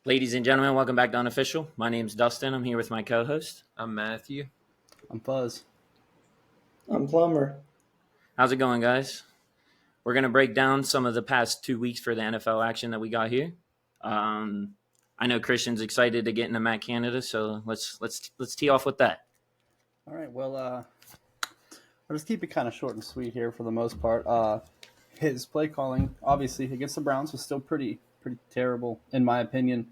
Ladies and gentlemen, welcome back to Unofficial. My name's Dustin. I'm here with my co-host. I'm Matthew. I'm Fuzz. I'm Plumber. How's it going, guys? We're going to break down some of the past 2 weeks for the NFL action that we got here. I know Christian's excited to get into Matt Canada, so let's tee off with that. All right, well, I'll just keep it kind of short and sweet here for the most part. His play calling, obviously, against the Browns was still pretty terrible, in my opinion.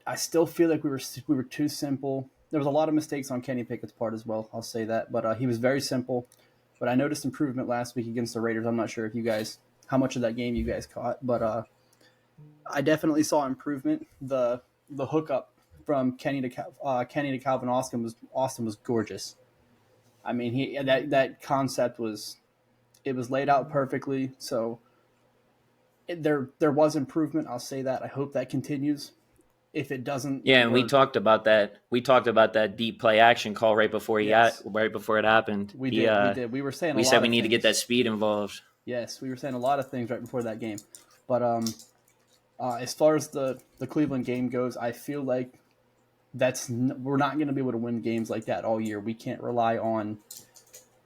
I still feel like we were too simple. There was a lot of mistakes on Kenny Pickett's part as well, I'll say that. But he was very simple. But I noticed improvement last week against the Raiders. I'm not sure if how much of that game you guys caught. But I definitely saw improvement. The hookup from Kenny to Calvin Austin was gorgeous. I mean, that concept was laid out perfectly. So there was improvement. I'll say that. I hope that continues. If it doesn't, yeah, and we talked about that. We talked about that deep play action call right before it happened. We did. We were saying we said we need to get that speed involved. Yes, we were saying a lot of things right before that game. But as far as the Cleveland game goes, I feel like we're not going to be able to win games like that all year. We can't rely on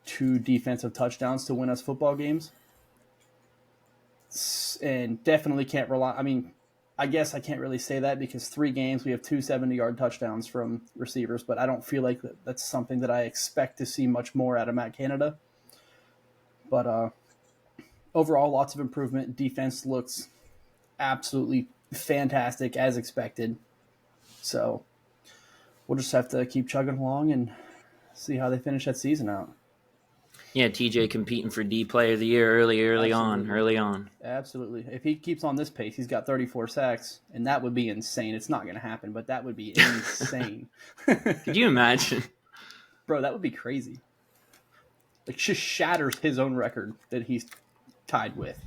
2 defensive touchdowns to win us football games, and definitely can't rely. I mean, I guess I can't really say that because 3 games we have 2 70-yard touchdowns from receivers, but I don't feel like that's something that I expect to see much more out of Matt Canada. But overall, lots of improvement. Defense looks absolutely fantastic as expected. So we'll just have to keep chugging along and see how they finish that season out. Yeah, TJ competing for D Player of the Year early on. Absolutely. If he keeps on this pace, he's got 34 sacks, and that would be insane. It's not going to happen, but that would be insane. Could you imagine? Bro, that would be crazy. Like, just shatters his own record that he's tied with.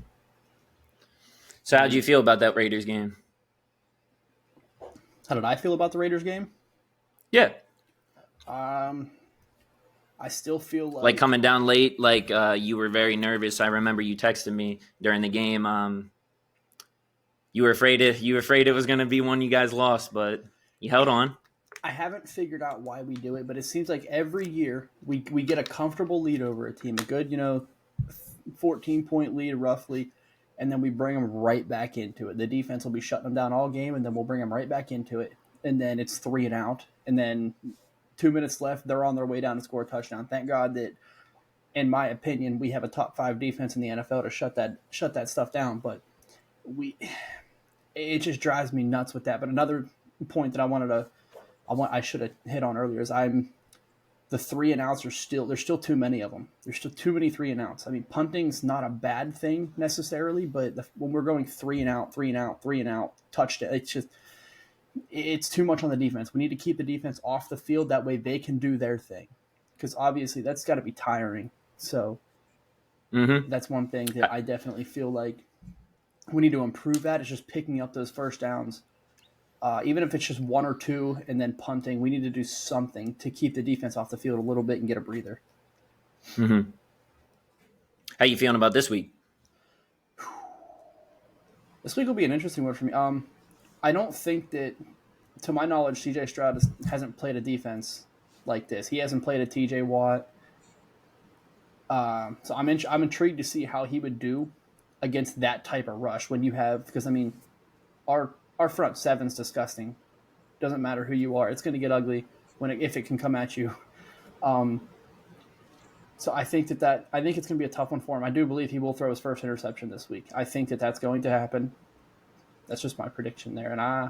So how'd you feel about that Raiders game? How did I feel about the Raiders game? Yeah. I still feel like coming down late, you were very nervous. I remember you texted me during the game. You were afraid it was going to be one you guys lost, but you held on. I haven't figured out why we do it, but it seems like every year we get a comfortable lead over a team, a good 14-point lead roughly, and then we bring them right back into it. The defense will be shutting them down all game, and then we'll bring them right back into it, and then it's 3 and out, and then 2 minutes left, they're on their way down to score a touchdown. Thank God that, in my opinion, we have a top 5 defense in the NFL to shut that stuff down. But it just drives me nuts with that. But another point that I should have hit on earlier is the 3 and outs there's still too many of them. There's still too many 3 and outs. I mean, punting's not a bad thing necessarily, but when we're going 3 and out, touchdown, it's too much on the defense. We need to keep the defense off the field. That way they can do their thing. Because obviously that's got to be tiring. So That's one thing that I definitely feel like we need to improve that. It's just picking up those first downs. Even if it's just 1 or 2 and then punting, we need to do something to keep the defense off the field a little bit and get a breather. Mm-hmm. How you feeling about this week? This week will be an interesting one for me. I don't think that, to my knowledge, C.J. Stroud hasn't played a defense like this. He hasn't played a T.J. Watt. So I'm intrigued to see how he would do against that type of rush when you have, because I mean, our front seven's disgusting. Doesn't matter who you are, it's going to get ugly if it can come at you. So I think it's going to be a tough one for him. I do believe he will throw his first interception this week. I think that's going to happen. That's just my prediction there. And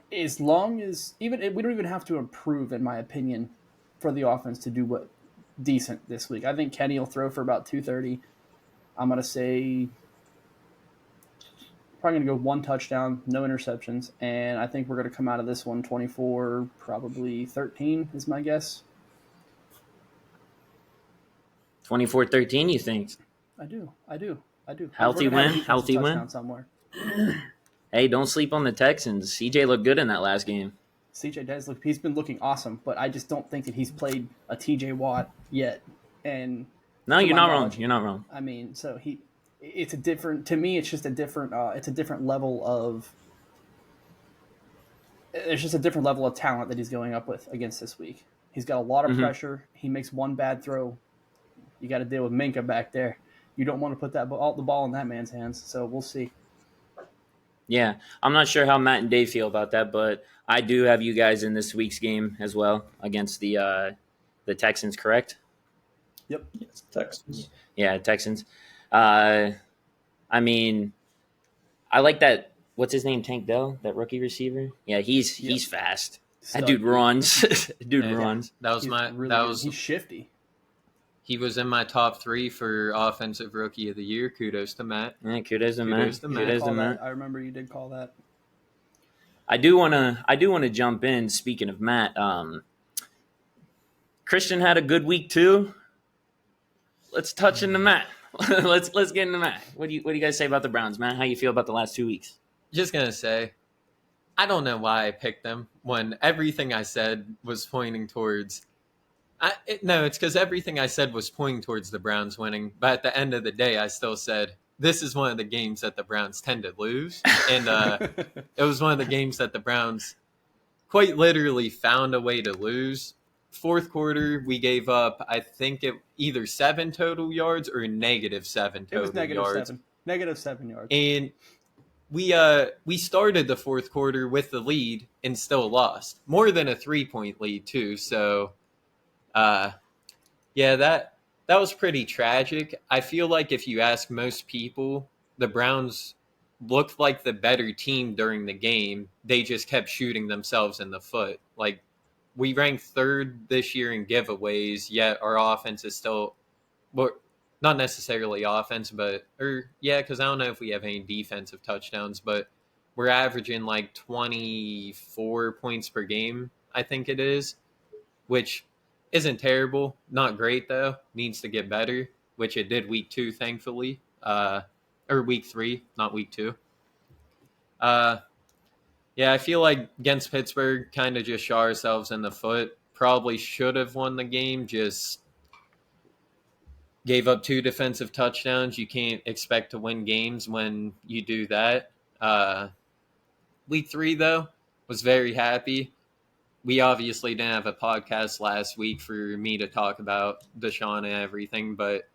as long as we don't even have to improve, in my opinion, for the offense to do decent this week. I think Kenny will throw for about 230. I'm going to say probably going to go 1 touchdown, no interceptions, and I think we're going to come out of this one 24, probably 13 is my guess. 24-13, you think? I do. Healthy win somewhere. Hey, don't sleep on the Texans. CJ looked good in that last game. CJ does look. He's been looking awesome, but I just don't think that he's played a TJ Watt yet. And no, you're not wrong. You're not wrong. I mean, so it's a different. To me, it's just a different. It's a different level of there's just a different level of talent that he's going up with against this week. He's got a lot of pressure. He makes one bad throw. You got to deal with Minka back there. You don't want to put the ball in that man's hands. So we'll see. Yeah, I'm not sure how Matt and Dave feel about that, but I do have you guys in this week's game as well against the Texans, correct? Yep. Yes, Texans. Yeah, Texans. I mean, I like that. What's his name? Tank Dell, that rookie receiver. Yeah, he's fast. That dude runs. Runs. That was He's shifty. He was in my top 3 for offensive rookie of the year. Kudos to Matt. Yeah, kudos to Matt. I remember you did call that. I do wanna jump in. Speaking of Matt, Christian had a good week too. Let's touch into Matt. let's get into Matt. What do you guys say about the Browns, Matt? How you feel about the last 2 weeks? Just gonna say, I don't know why I picked them when everything I said was pointing towards. It's because everything I said was pointing towards the Browns winning. But at the end of the day, I still said this is one of the games that the Browns tend to lose, and it was one of the games that the Browns quite literally found a way to lose. Fourth quarter, we gave up, I think, either 7 total yards or -7 total It was yards. -7 yards. And we started the fourth quarter with the lead and still lost. More than a 3-point lead, too. So, yeah, that was pretty tragic. I feel like if you ask most people, the Browns looked like the better team during the game. They just kept shooting themselves in the foot. Like, we ranked 3rd this year in giveaways, yet our offense is still, well, not necessarily offense, because I don't know if we have any defensive touchdowns, but we're averaging like 24 points per game, I think it is, which isn't terrible. Not great, though. Needs to get better, which it did week 2, thankfully. Or week 3, not week 2. Yeah, I feel like against Pittsburgh, kind of just shot ourselves in the foot. Probably should have won the game, just gave up 2 defensive touchdowns. You can't expect to win games when you do that. Week 3, though, was very happy. We obviously didn't have a podcast last week for me to talk about Deshaun and everything, but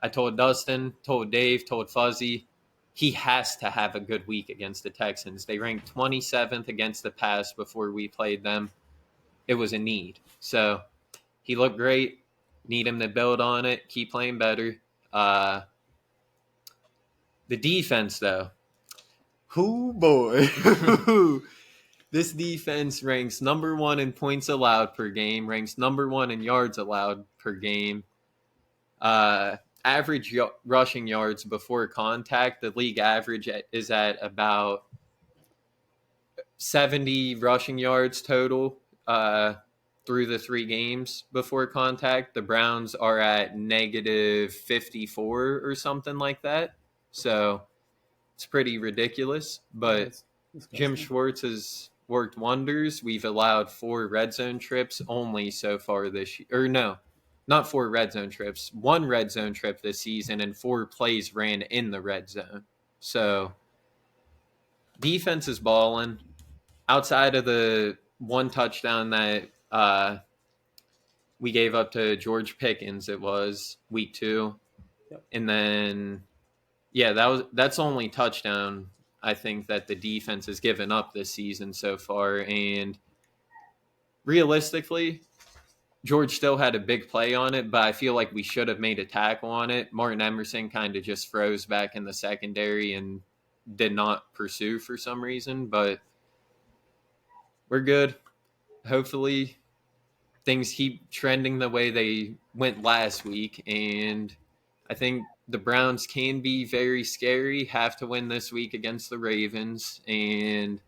I told Dustin, told Dave, told Fuzzy, he has to have a good week against the Texans. They ranked 27th against the pass before we played them. It was a need. So he looked great. Need him to build on it, keep playing better. The defense, though. Oh, boy. This defense ranks number 1 in points allowed per game, ranks number 1 in yards allowed per game. Average rushing yards before contact, the league average is at about 70 rushing yards total through the 3 games before contact. The Browns are at -54 or something like that. So it's pretty ridiculous. But Jim Schwartz has worked wonders. We've allowed 4 red zone trips only so far this year. Or no, not 4 red zone trips. 1 red zone trip this season and 4 plays ran in the red zone. So defense is balling. Outside of the 1 touchdown that we gave up to George Pickens, it was week 2. Yep. And then, yeah, that's the only touchdown I think that the defense has given up this season so far. And realistically, George still had a big play on it, but I feel like we should have made a tackle on it. Martin Emerson kind of just froze back in the secondary and did not pursue for some reason, but we're good. Hopefully things keep trending the way they went last week, and I think the Browns can be very scary, have to win this week against the Ravens, and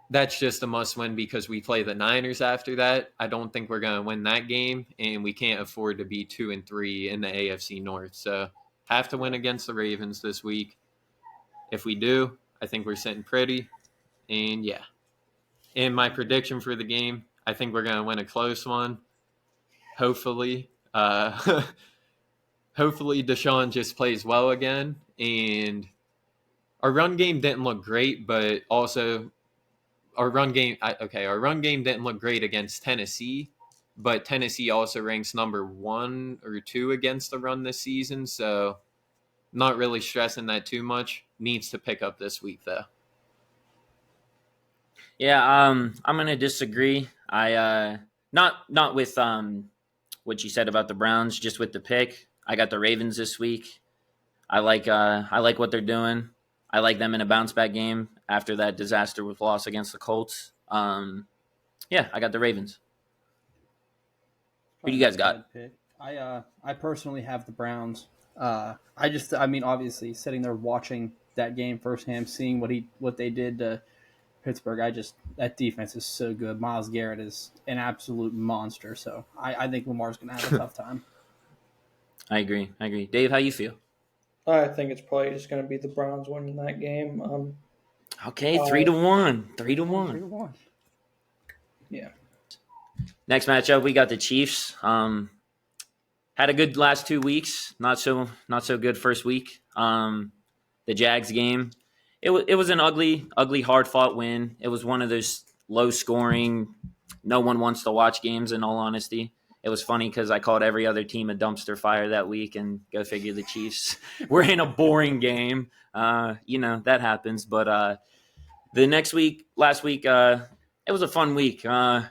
that's just a must-win because we play the Niners after that. I don't think we're going to win that game, and we can't afford to be 2-3 in the AFC North. So have to win against the Ravens this week. If we do, I think we're sitting pretty, and yeah. And my prediction for the game, I think we're going to win a close one. Hopefully. Hopefully Deshaun just plays well again. And our run game didn't look great, but also our run game. Our run game didn't look great against Tennessee, but Tennessee also ranks number 1 or 2 against the run this season. So, not really stressing that too much. Needs to pick up this week though. Yeah, I'm gonna disagree. I not with what you said about the Browns, just with the pick. I got the Ravens this week. I like what they're doing. I like them in a bounce back game after that disaster with loss against the Colts. Yeah, I got the Ravens. Who do you guys got? Pick. I personally have the Browns. I mean, obviously, sitting there watching that game firsthand, seeing what they did to Pittsburgh. That defense is so good. Myles Garrett is an absolute monster. So I think Lamar's going to have a tough time. I agree. Dave, how you feel? I think it's probably just going to be the Browns winning that game. Okay, 3-1. 3-1. 3-1. Yeah. Next matchup, we got the Chiefs. Had a good last 2 weeks. Not so good first week. The Jags game. It was an ugly, hard fought win. It was one of those low scoring, no one wants to watch games. In all honesty, it was funny because I called every other team a dumpster fire that week, and go figure, the Chiefs were in a boring game. That happens. But the last week, it was a fun week. I'm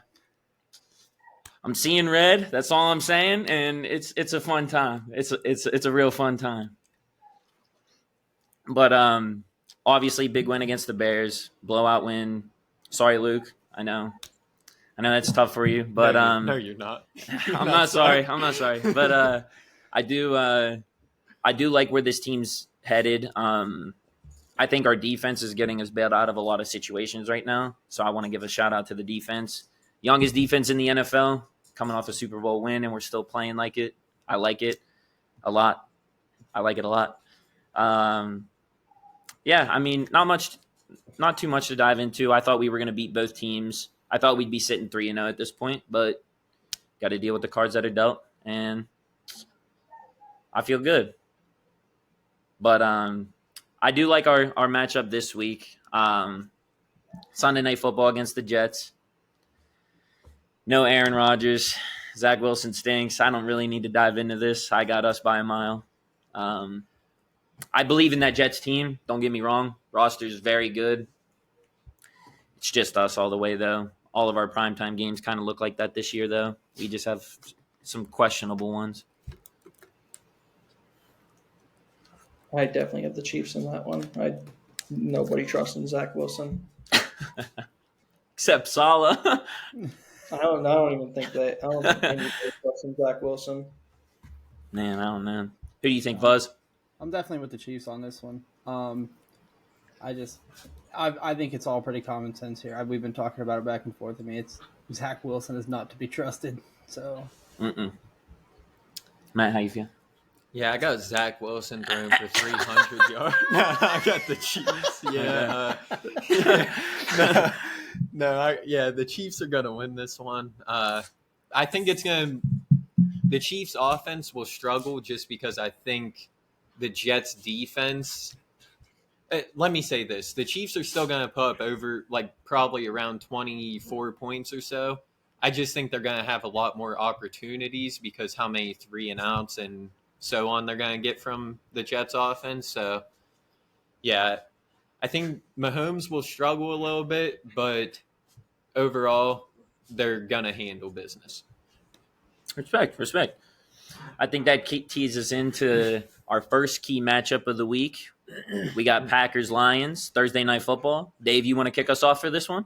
seeing red. That's all I'm saying, and it's a fun time. It's a real fun time. But obviously, big win against the Bears, blowout win. Sorry, Luke. I know that's tough for you, but no, you're not. I'm not sorry. I'm not sorry, but I do like where this team's headed. I think our defense is getting us bailed out of a lot of situations right now, so I want to give a shout out to the defense. Youngest defense in the NFL, coming off a Super Bowl win, and we're still playing like it. I like it a lot. Yeah, I mean, not too much to dive into. I thought we were going to beat both teams. I thought we'd be sitting 3-0 at this point, but got to deal with the cards that are dealt, and I feel good. But I do like our matchup this week. Sunday Night Football against the Jets. No Aaron Rodgers. Zach Wilson stinks. I don't really need to dive into this. I got us by a mile. I believe in that Jets team. Don't get me wrong. Roster is very good. It's just us all the way, though. All of our primetime games kind of look like that this year, though. We just have some questionable ones. I definitely have the Chiefs in that one. Nobody trusts in Zach Wilson. Except Salah. I don't even think that. I don't think anybody trusts in Zach Wilson. Man, I don't know. Who do you think, Buzz? I'm definitely with the Chiefs on this one. I think it's all pretty common sense here. We've been talking about it back and forth. I mean, it's Zach Wilson is not to be trusted. So, Matt, how you feel? Yeah, I got Zach Wilson throwing for 300 yards. No, I got the Chiefs. Yeah. The Chiefs are going to win this one. I think the Chiefs offense will struggle just because I think the Jets defense, let me say this. The Chiefs are still going to put up over probably around 24 points or so. I just think they're going to have a lot more opportunities because how many 3-and-outs and so on they're going to get from the Jets offense. So, yeah, I think Mahomes will struggle a little bit, but overall, they're going to handle business. Respect. I think that tees us into our first key matchup of the week. We got Packers-Lions, Thursday Night Football. Dave, you want to kick us off for this one?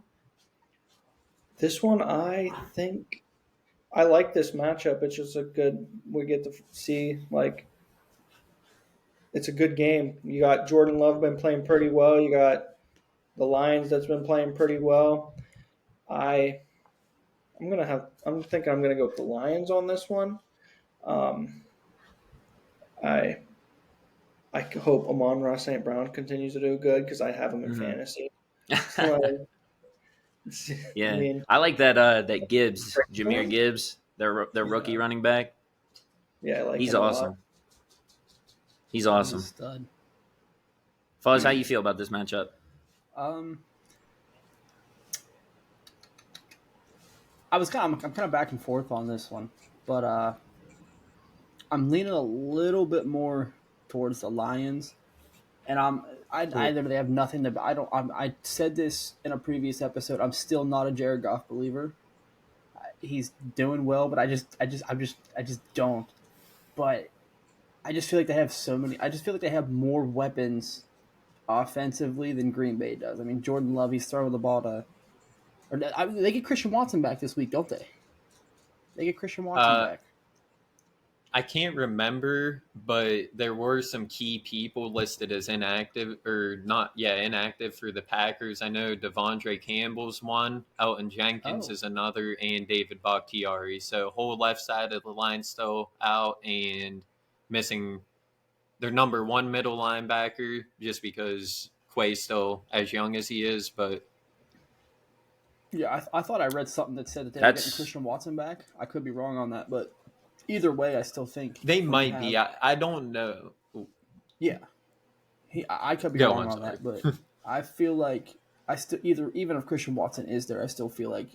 This one, I think I like this matchup. It's just we get to see, it's a good game. You got Jordan Love been playing pretty well. You got the Lions that's been playing pretty well. I'm thinking I'm gonna go with the Lions on this one. I hope Amon-Ra St. Brown continues to do good because I have him in fantasy. Yeah, I like that Gibbs, Jahmyr Gibbs, their rookie running back. Yeah, I like he's him awesome. He's awesome. He's a stud. Fuzz, how you feel about this matchup? I'm kind of back and forth on this one, but I'm leaning a little bit more towards the Lions, and I literally have nothing to. I said this in a previous episode. I'm still not a Jared Goff believer. He's doing well, but I just don't. But I just feel like they have so many. I just feel like they have more weapons offensively than Green Bay does. I mean, Jordan Love, he's throwing the ball to. They get Christian Watson back this week, don't they? They get Christian Watson Uh, back. I can't remember, but there were some key people listed as inactive or not. Yeah, inactive for the Packers. I know Devondre Campbell's one, Elton Jenkins Oh. is another, and David Bakhtiari. So whole left side of the line still out and missing their number one middle linebacker just because Quay's still as young as he is. But Yeah, I thought I read something that said that they were getting That's Christian Watson back. I could be wrong on that, but either way, I still think they when you might have, be. I don't know. yeah, I could be Go wrong on, on sorry. that, but I feel like I still even if Christian Watson is there, I still feel like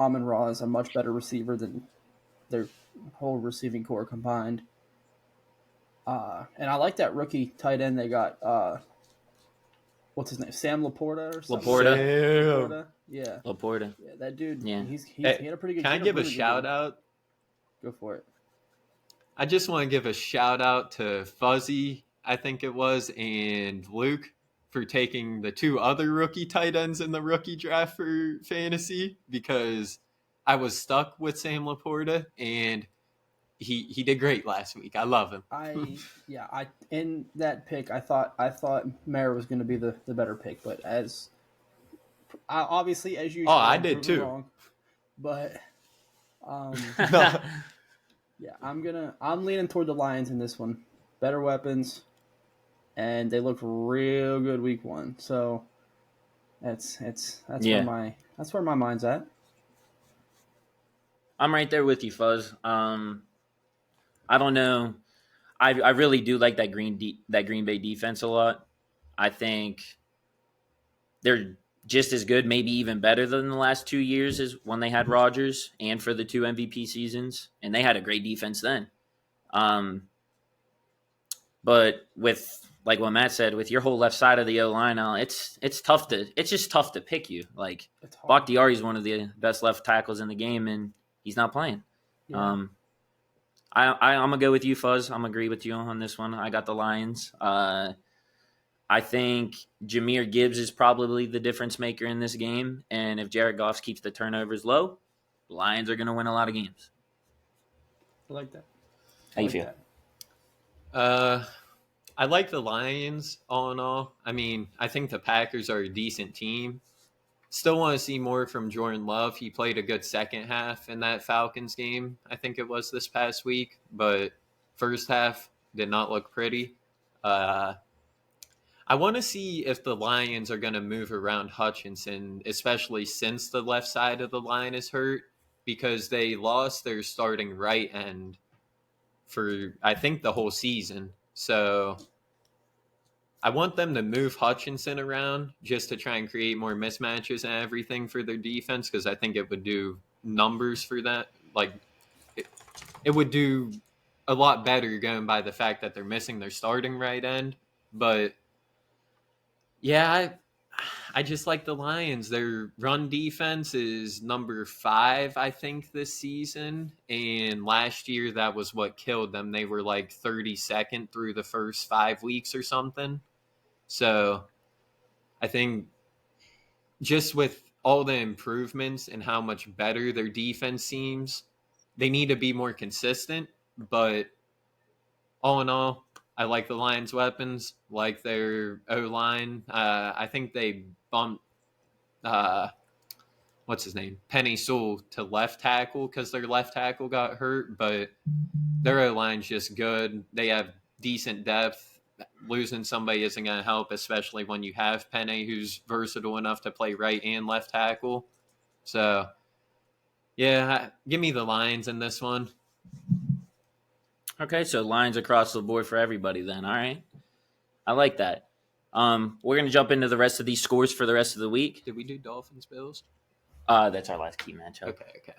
Amon Ra is a much better receiver than their whole receiving core combined. And I like that rookie tight end they got. What's his name? Sam Laporta or something? Laporta. Laporta. Yeah. Laporta. Yeah, that dude. Yeah. He Hey, had a pretty good. can I he had give a really good shout game. out? Go for it. I just want to give a shout out to Fuzzy, I think it was, and Luke for taking the two other rookie tight ends in the rookie draft for fantasy because I was stuck with Sam Laporta and he did great last week. I love him. I in that pick, I thought Mara was going to be the better pick, but obviously as usual, I I'm did proven too. wrong. But No. yeah, I'm leaning toward the Lions in this one. Better weapons, and they looked real good week one. So that's Yeah. where my mind's at. I'm right there with you, Fuzz. I don't know. I really do like that Green Bay defense a lot. I think they're just as good, maybe even better than the last 2 years as when they had Rodgers and for the 2 MVP seasons, and they had a great defense then. But with like what Matt said, with your whole left side of the O line now, it's just tough to pick you. Like It's hard. Bakhtiari is one of the best left tackles in the game, and he's not playing. Yeah. I'm gonna go with you, Fuzz. I'm gonna agree with you on this one. I got the Lions. I think Jahmyr Gibbs is probably the difference maker in this game, and if Jared Goff keeps the turnovers low, the Lions are gonna win a lot of games. I like that. How you feel? I like the Lions all in all. I mean, I think the Packers are a decent team. Still want to see more from Jordan Love. He played a good second half in that Falcons game, I think it was this past week, but first half did not look pretty. I want to see if the Lions are going to move around Hutchinson, especially since the left side of the line is hurt, because they lost their starting right end for, I think, the whole season. So I want them to move Hutchinson around just to try and create more mismatches and everything for their defense because I think it would do numbers for that. Like, it would do a lot better going by the fact that they're missing their starting right end. But yeah, I just like the Lions. Their run defense is number 5, I think, this season. And last year, that was what killed them. They were like 32nd through the first 5 weeks or something. So I think just with all the improvements and how much better their defense seems, they need to be more consistent. But all in all, I like the Lions' weapons, like their O-line. I think they bumped, what's his name? Penny Sewell to left tackle because their left tackle got hurt, but their O-line's just good. They have decent depth. Losing somebody isn't going to help, especially when you have Penny, who's versatile enough to play right and left tackle. So, yeah, give me the Lions in this one. Okay, so Lions across the board for everybody then. All right. I like that. We're going to jump into the rest of these scores for the rest of the week. Did we do Dolphins Bills? That's our last key matchup. Okay.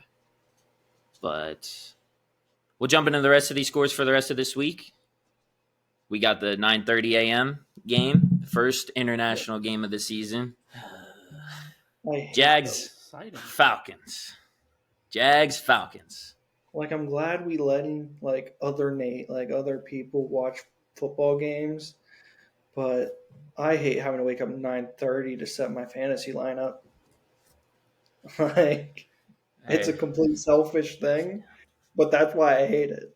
But we'll jump into the rest of these scores for the rest of this week. We got the 9:30 a.m. game, first international game of the season. I hate Jags, those. Exciting. Falcons. Jags, Falcons. Like, I'm glad we letting other people watch football games, but I hate having to wake up at 9:30 to set my fantasy lineup. Like, it's a Hey, complete selfish thing, but that's why I hate it.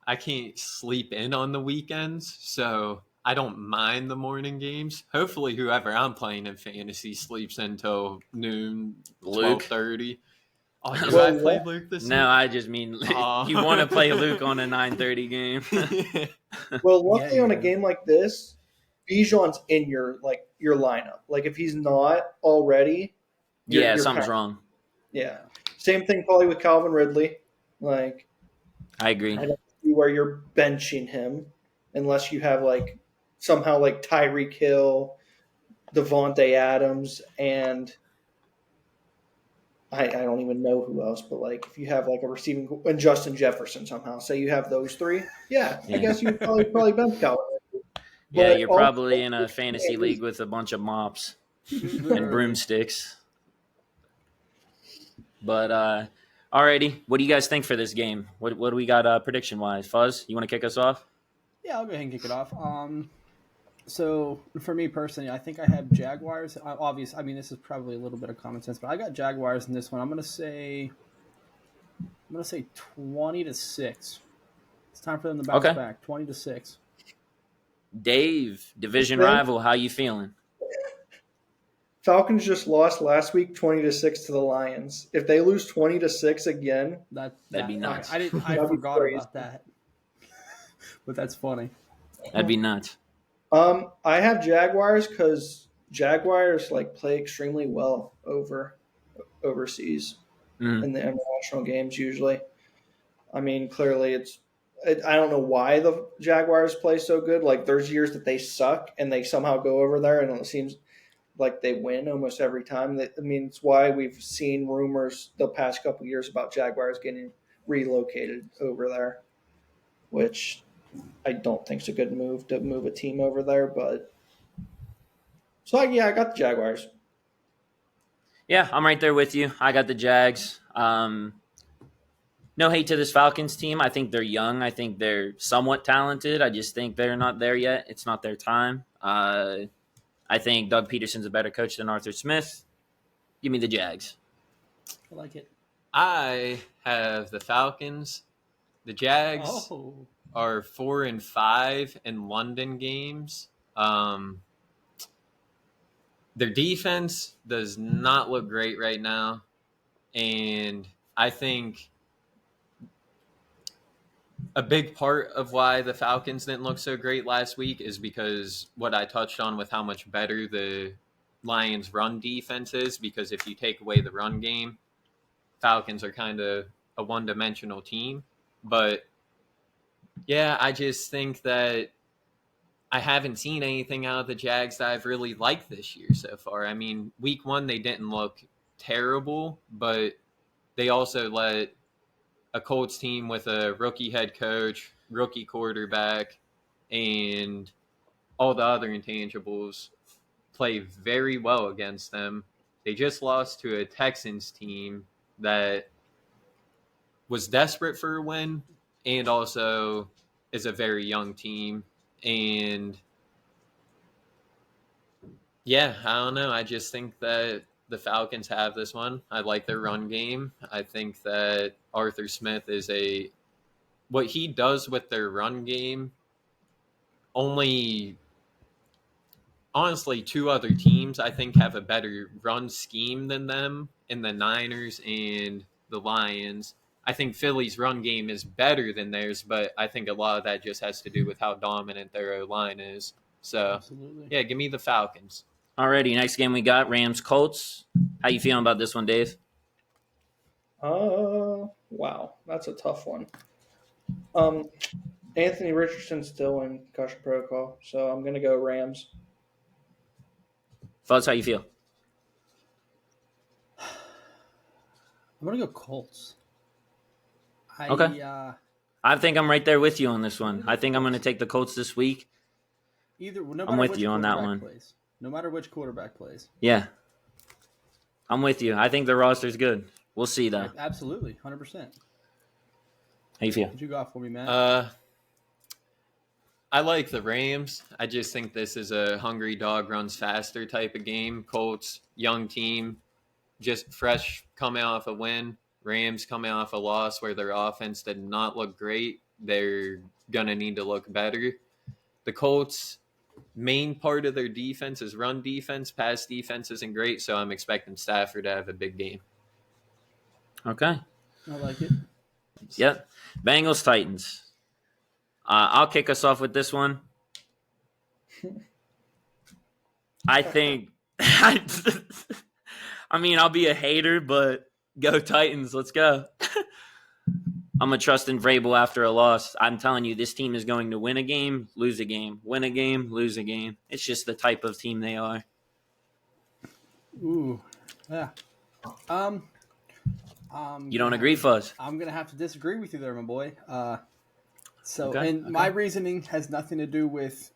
I can't sleep in on the weekends, so I don't mind the morning games. Hopefully, whoever I'm playing in fantasy sleeps until noon, Luke. 12:30. Oh, you Well, guys played Luke this No, I just mean you want to play Luke on a 9:30 game. week? Well, Yeah, luckily on a you- game like this, Bijan's in your lineup. Like, if he's not already, Yeah, you're something's kinda- wrong. Yeah. Same thing probably with Calvin Ridley. Like, I agree. I don't see where you're benching him unless you have somehow Tyreek Hill, Devontae Adams, and I don't even know who else, but if you have a receiving and Justin Jefferson somehow, say you have those three, I Yeah. guess you would probably bench Calvin Ridley. Yeah, But you're also, probably in a fantasy league with a bunch of mops and broomsticks. But alrighty, what do you guys think for this game? What do we got prediction wise? Fuzz, you want to kick us off? Yeah, I'll go ahead and kick it off. So for me personally, I think I have Jaguars. Obviously, I mean this is probably a little bit of common sense, but I got Jaguars in this one. I'm gonna say 20-6. It's time for them to bounce Okay. back. 20-6. Dave, division Then- rival, how you feeling? Falcons just lost last week 20-6 to the Lions. If they lose 20-6 again, That'd be nuts. I didn't. I That'd be forgot crazy. about that. But that's funny. That'd be nuts. I have Jaguars because Jaguars play extremely well overseas Mhm. in the international games usually. I mean, clearly I don't know why the Jaguars play so good. There's years that they suck and they somehow go over there and it seems like they win almost every time. I mean, it's why we've seen rumors the past couple of years about Jaguars getting relocated over there, which I don't think is a good move to move a team over there. But I got the Jaguars. Yeah, I'm right there with you. I got the Jags. No hate to this Falcons team. I think they're young. I think they're somewhat talented. I just think they're not there yet. It's not their time. I think Doug Peterson's a better coach than Arthur Smith. Give me the Jags. I like it. I have the Falcons. The Jags Oh, are 4-5 in London games. Their defense does not look great right now, and I think a big part of why the Falcons didn't look so great last week is because what I touched on with how much better the Lions' run defense is. Because if you take away the run game, Falcons are kind of a one-dimensional team. But yeah, I just think that I haven't seen anything out of the Jags that I've really liked this year so far. I mean, week one, they didn't look terrible, but they also let a Colts team with a rookie head coach, rookie quarterback, and all the other intangibles play very well against them. They just lost to a Texans team that was desperate for a win and also is a very young team. And yeah, I don't know. I just think that the Falcons have this one. I like their run game. I think that Arthur Smith is what he does with their run game. Only honestly, two other teams I think have a better run scheme than them in the Niners and the Lions. I think Philly's run game is better than theirs, but I think a lot of that just has to do with how dominant their O-line is. So, absolutely. yeah, give me the Falcons. Alrighty, next game we got Rams Colts. How you feeling about this one, Dave? Wow, that's a tough one. Anthony Richardson's still in concussion protocol, so I'm gonna go Rams. Fuzz, how you feel? I'm gonna go Colts. Okay. I think I'm right there with you on this one. I think I'm going to take the Colts this week. I'm with you on that one. Plays, no matter which quarterback plays. Yeah. I'm with you. I think the roster's good. We'll see, though. Absolutely, 100%. How you feel? Did you go off for me, Matt? I like the Rams. I just think this is a hungry dog runs faster type of game. Colts, young team, just fresh coming off a win. Rams coming off a loss where their offense did not look great. They're going to need to look better. The Colts, main part of their defense is run defense. Pass defense isn't great, so I'm expecting Stafford to have a big game. Okay. I like it. Yep. Bengals, Titans. I'll kick us off with this one. I think I mean, I'll be a hater, but go Titans. Let's go. I'm a trust in Vrabel after a loss. I'm telling you, this team is going to win a game, lose a game, win a game, lose a game. It's just the type of team they are. Ooh, yeah. You don't agree, Fuzz? I'm gonna have to disagree with you there, my boy. Okay. My reasoning has nothing to do with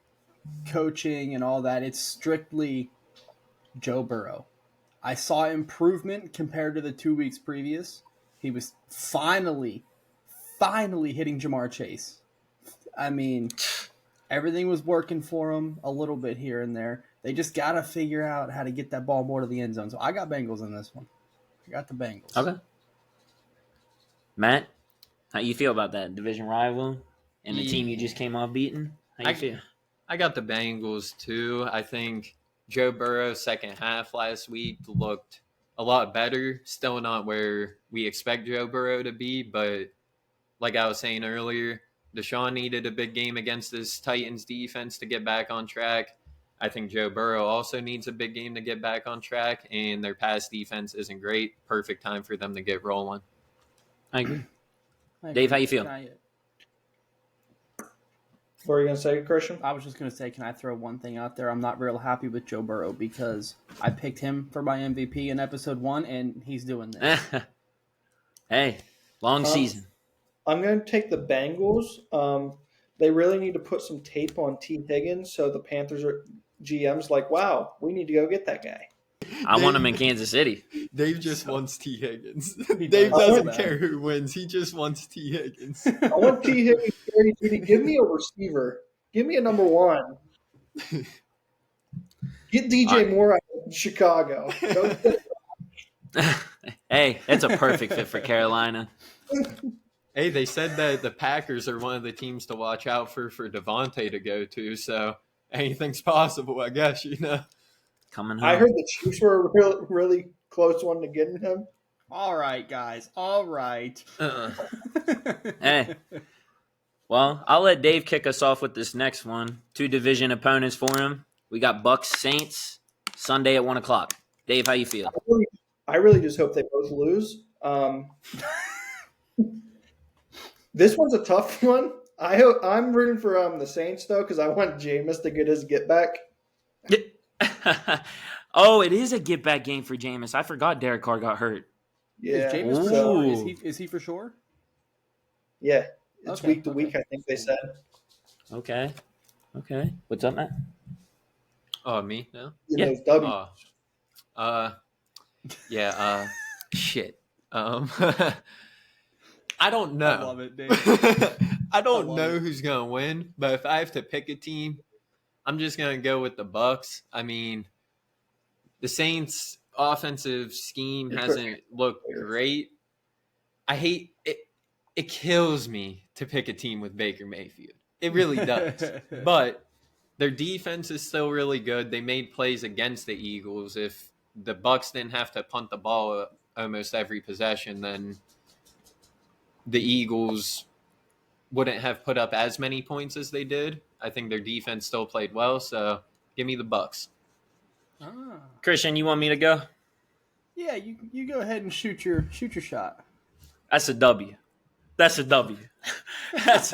coaching and all that. It's strictly Joe Burrow. I saw improvement compared to the 2 weeks previous. He was finally hitting Jamar Chase. I mean, everything was working for him a little bit here and there. They just got to figure out how to get that ball more to the end zone. So I got Bengals in this one. I got the Bengals. Okay. Matt, how you feel about that division rival and the team you just came off beating? How you feel? I got the Bengals too. I think Joe Burrow's second half last week looked a lot better. Still not where we expect Joe Burrow to be, but like I was saying earlier, Deshaun needed a big game against this Titans defense to get back on track. I think Joe Burrow also needs a big game to get back on track, and their pass defense isn't great. Perfect time for them to get rolling. I agree. Dave, how you feel? What are you going to say, Christian? I was just going to say, can I throw one thing out there? I'm not real happy with Joe Burrow because I picked him for my MVP in episode 1, and he's doing this. Hey, long season. I'm going to take the Bengals. They really need to put some tape on T. Higgins, so the Panthers are GM's like, wow, we need to go get that guy. I want him in Kansas City. Dave just wants T. Higgins. Dave doesn't care who wins. He just wants T. Higgins. I want T. Higgins. Give me a receiver. Give me a number one. Get DJ Moore out of Chicago. Hey, that's a perfect fit for Carolina. Hey, they said that the Packers are one of the teams to watch out for Devontae to go to, so anything's possible, I guess, you know. Coming home. I heard the Chiefs were a really close one to getting him. All right, guys. All right. Hey. Well, I'll let Dave kick us off with this next one. 2 division opponents for him. We got Bucks Saints Sunday at 1:00. Dave, how you feel? I really just hope they both lose. This one's a tough one. I'm rooting for the Saints though because I want Jameis to get his get back. Oh, it is a get back game for Jameis. I forgot Derek Carr got hurt. Yeah, is Jameis for sure? Is he for sure? Yeah, it's week to week. I think they said. Okay. What's up, Matt? Oh, me? No? Yeah. Shit. I don't know. I love it, Dave. I don't know who's going to win, but if I have to pick a team, I'm just going to go with the Bucks. I mean, the Saints' offensive scheme hasn't looked great. I hate it. It kills me to pick a team with Baker Mayfield. It really does. But their defense is still really good. They made plays against the Eagles. If the Bucks didn't have to punt the ball almost every possession, then the Eagles wouldn't have put up as many points as they did. I think their defense still played well, so give me the Bucks. Christian, you want me to go? Yeah, you go ahead and shoot your shot. That's a W. That's a W. That's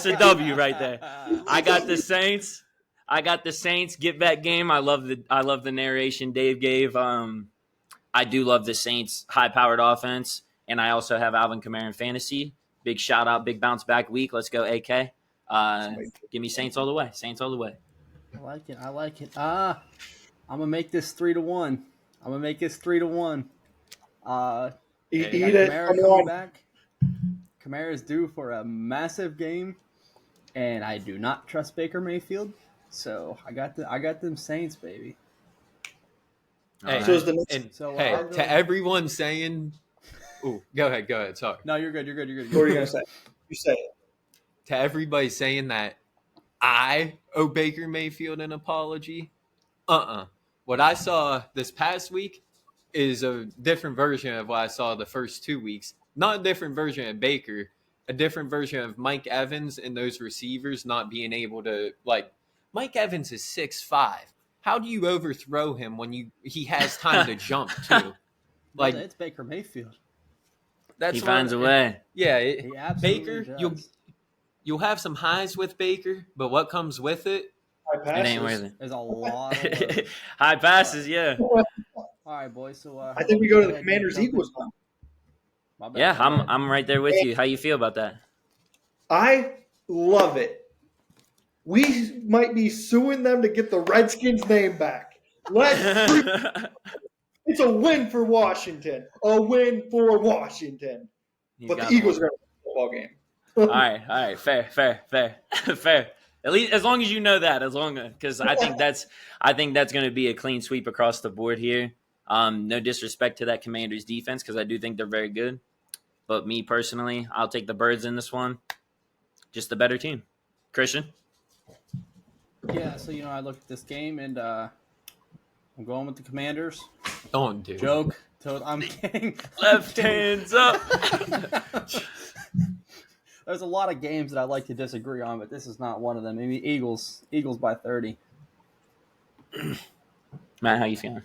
a W right there. I got the Saints. Get back game. I love the narration Dave gave. I do love the Saints high powered offense, and I also have Alvin Kamara in fantasy. Big shout out, big bounce back week. Let's go, AK. Give me Saints all the way. Saints all the way. I like it. I like it. I'm gonna make this 3-1. I'm gonna make this 3-1. Eat We got it. Kamara Come coming on. back. Kamara is due for a massive game, and I do not trust Baker Mayfield. So I got them Saints, baby. Hey, All So right. is the next, and So, hey, I'll go- to everyone saying, "Ooh, go ahead." Sorry. No, you're good. You're good. You're good. what are you gonna say? You say it. To everybody saying that I owe Baker Mayfield an apology. What I saw this past week is a different version of what I saw the first 2 weeks. Not a different version of Baker, a different version of Mike Evans and those receivers not being able to Mike Evans is 6'5". How do you overthrow him when he has time to jump too? Like it's Baker Mayfield. That's He finds a what- way. Yeah, He absolutely Baker, does. you'll have some highs with Baker, but what comes with it? High It ain't passes. worth There's a lot of it. lows. High passes, yeah. All right, boys. So I think we go to the ahead and Commanders jump in. Eagles now. My bad. Yeah, Go ahead. I'm right there with you. How you feel about that? I love it. We might be suing them to get the Redskins name back. It's a win for Washington. A win for Washington. He's But got the Eagles one. are going to win the football game. All right, fair. At least as long as you know that, because I think that's going to be a clean sweep across the board here. No disrespect to that Commanders defense, because I do think they're very good. But me personally, I'll take the Birds in this one. Just the better team. Christian? Yeah. So I looked at this game and I'm going with the Commanders. Don't do it. Joke. I'm kidding. Left hands up. There's a lot of games that I like to disagree on, but this is not one of them. Maybe Eagles by 30. Matt, how you feeling?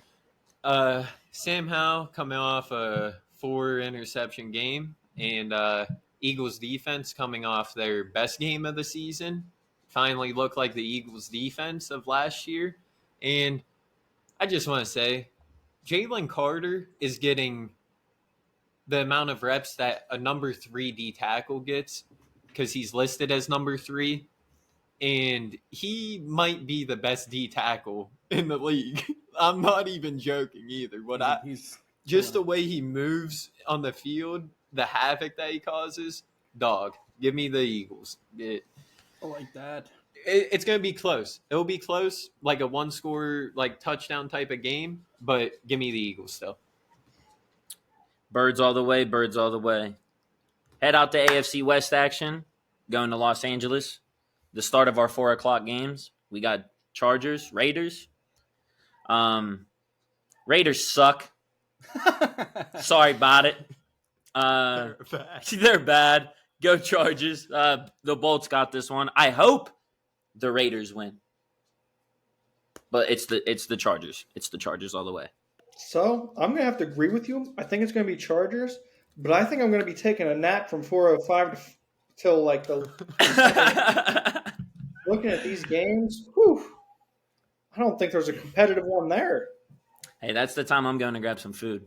Sam Howell coming off a 4 interception game, and Eagles defense coming off their best game of the season. Finally look like the Eagles defense of last year. And I just want to say, Jalen Carter is getting the amount of reps that a number 3 D tackle gets because he's listed as number 3. And he might be the best D tackle in the league. I'm not even joking either. Just the way he moves on the field, the havoc that he causes, dog, give me the Eagles. I like that. It's going to be close. It'll be close, like a one-score, touchdown type of game, but give me the Eagles still. Birds all the way, birds all the way. Head out to AFC West action, going to Los Angeles. The start of our 4 o'clock games. We got Chargers, Raiders. Raiders suck. Sorry about it. They're bad. Go Chargers. The Bolts got this one. I hope the Raiders win. But it's the Chargers. It's the Chargers all the way. So I'm going to have to agree with you. I think it's going to be Chargers, but I think I'm going to be taking a nap from 4:05 till the looking at these games. Whew, I don't think there's a competitive one there. Hey, that's the time I'm going to grab some food.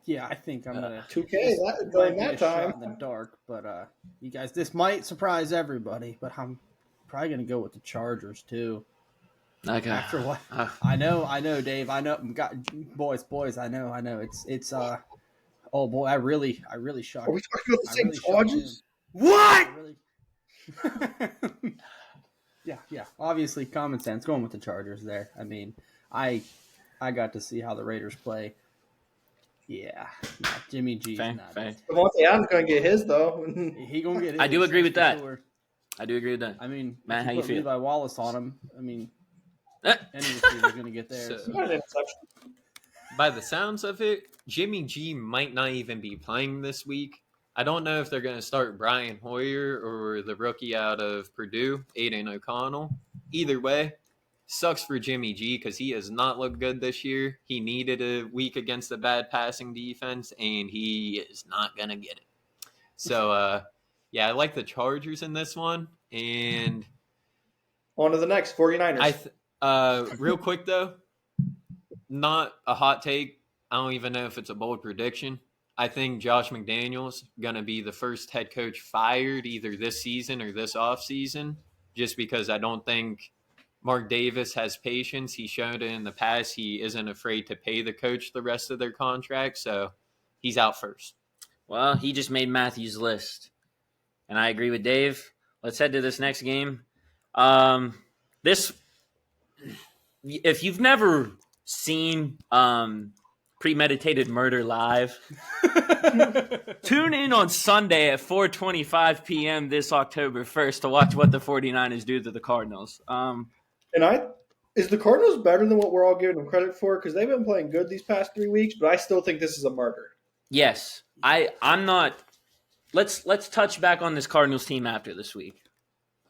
Yeah, I think I'm gonna 2K during might be that a shot time. in the dark, but you guys, this might surprise everybody, but I'm probably gonna go with the Chargers too. Okay. After what I know, Dave. I know, boys. I know. It's oh boy, I really shocked. Are we talking about the I same really shocked Chargers? What? Really... yeah. Obviously, common sense going with the Chargers there. I mean, I got to see how the Raiders play. Yeah, Jimmy G's Fair. not. Devontae Adams going to get his though. He gonna get his. I do agree with that's that. for sure. I do agree with that. I mean, Matt, if how you put feel? Levi Wallace on him, I mean, Eh. any receiver's gonna get there. So- Not an interception. By the sounds of it, Jimmy G might not even be playing this week. I don't know if they're going to start Brian Hoyer or the rookie out of Purdue, Aiden O'Connell. Either way, sucks for Jimmy G because he has not looked good this year. He needed a week against a bad passing defense, and he is not going to get it. So, yeah, I like the Chargers in this one. And On to the next 49ers. real quick, though, not a hot take. I don't even know if it's a bold prediction. I think Josh McDaniels going to be the first head coach fired either this season or this offseason, just because I don't think Mark Davis has patience. He showed it in the past. He isn't afraid to pay the coach the rest of their contract, so he's out first. Well, he just made Matthew's list, and I agree with Dave. Let's head to this next game. This, if you've never seen premeditated murder live, tune in on Sunday at 4:25 p.m. this October 1st to watch what the 49ers do to the Cardinals. Is the Cardinals better than what we're all giving them credit for? Because they've been playing good these past 3 weeks, but I still think this is a murder. Yes, I'm not. Let's touch back on this Cardinals team after this week.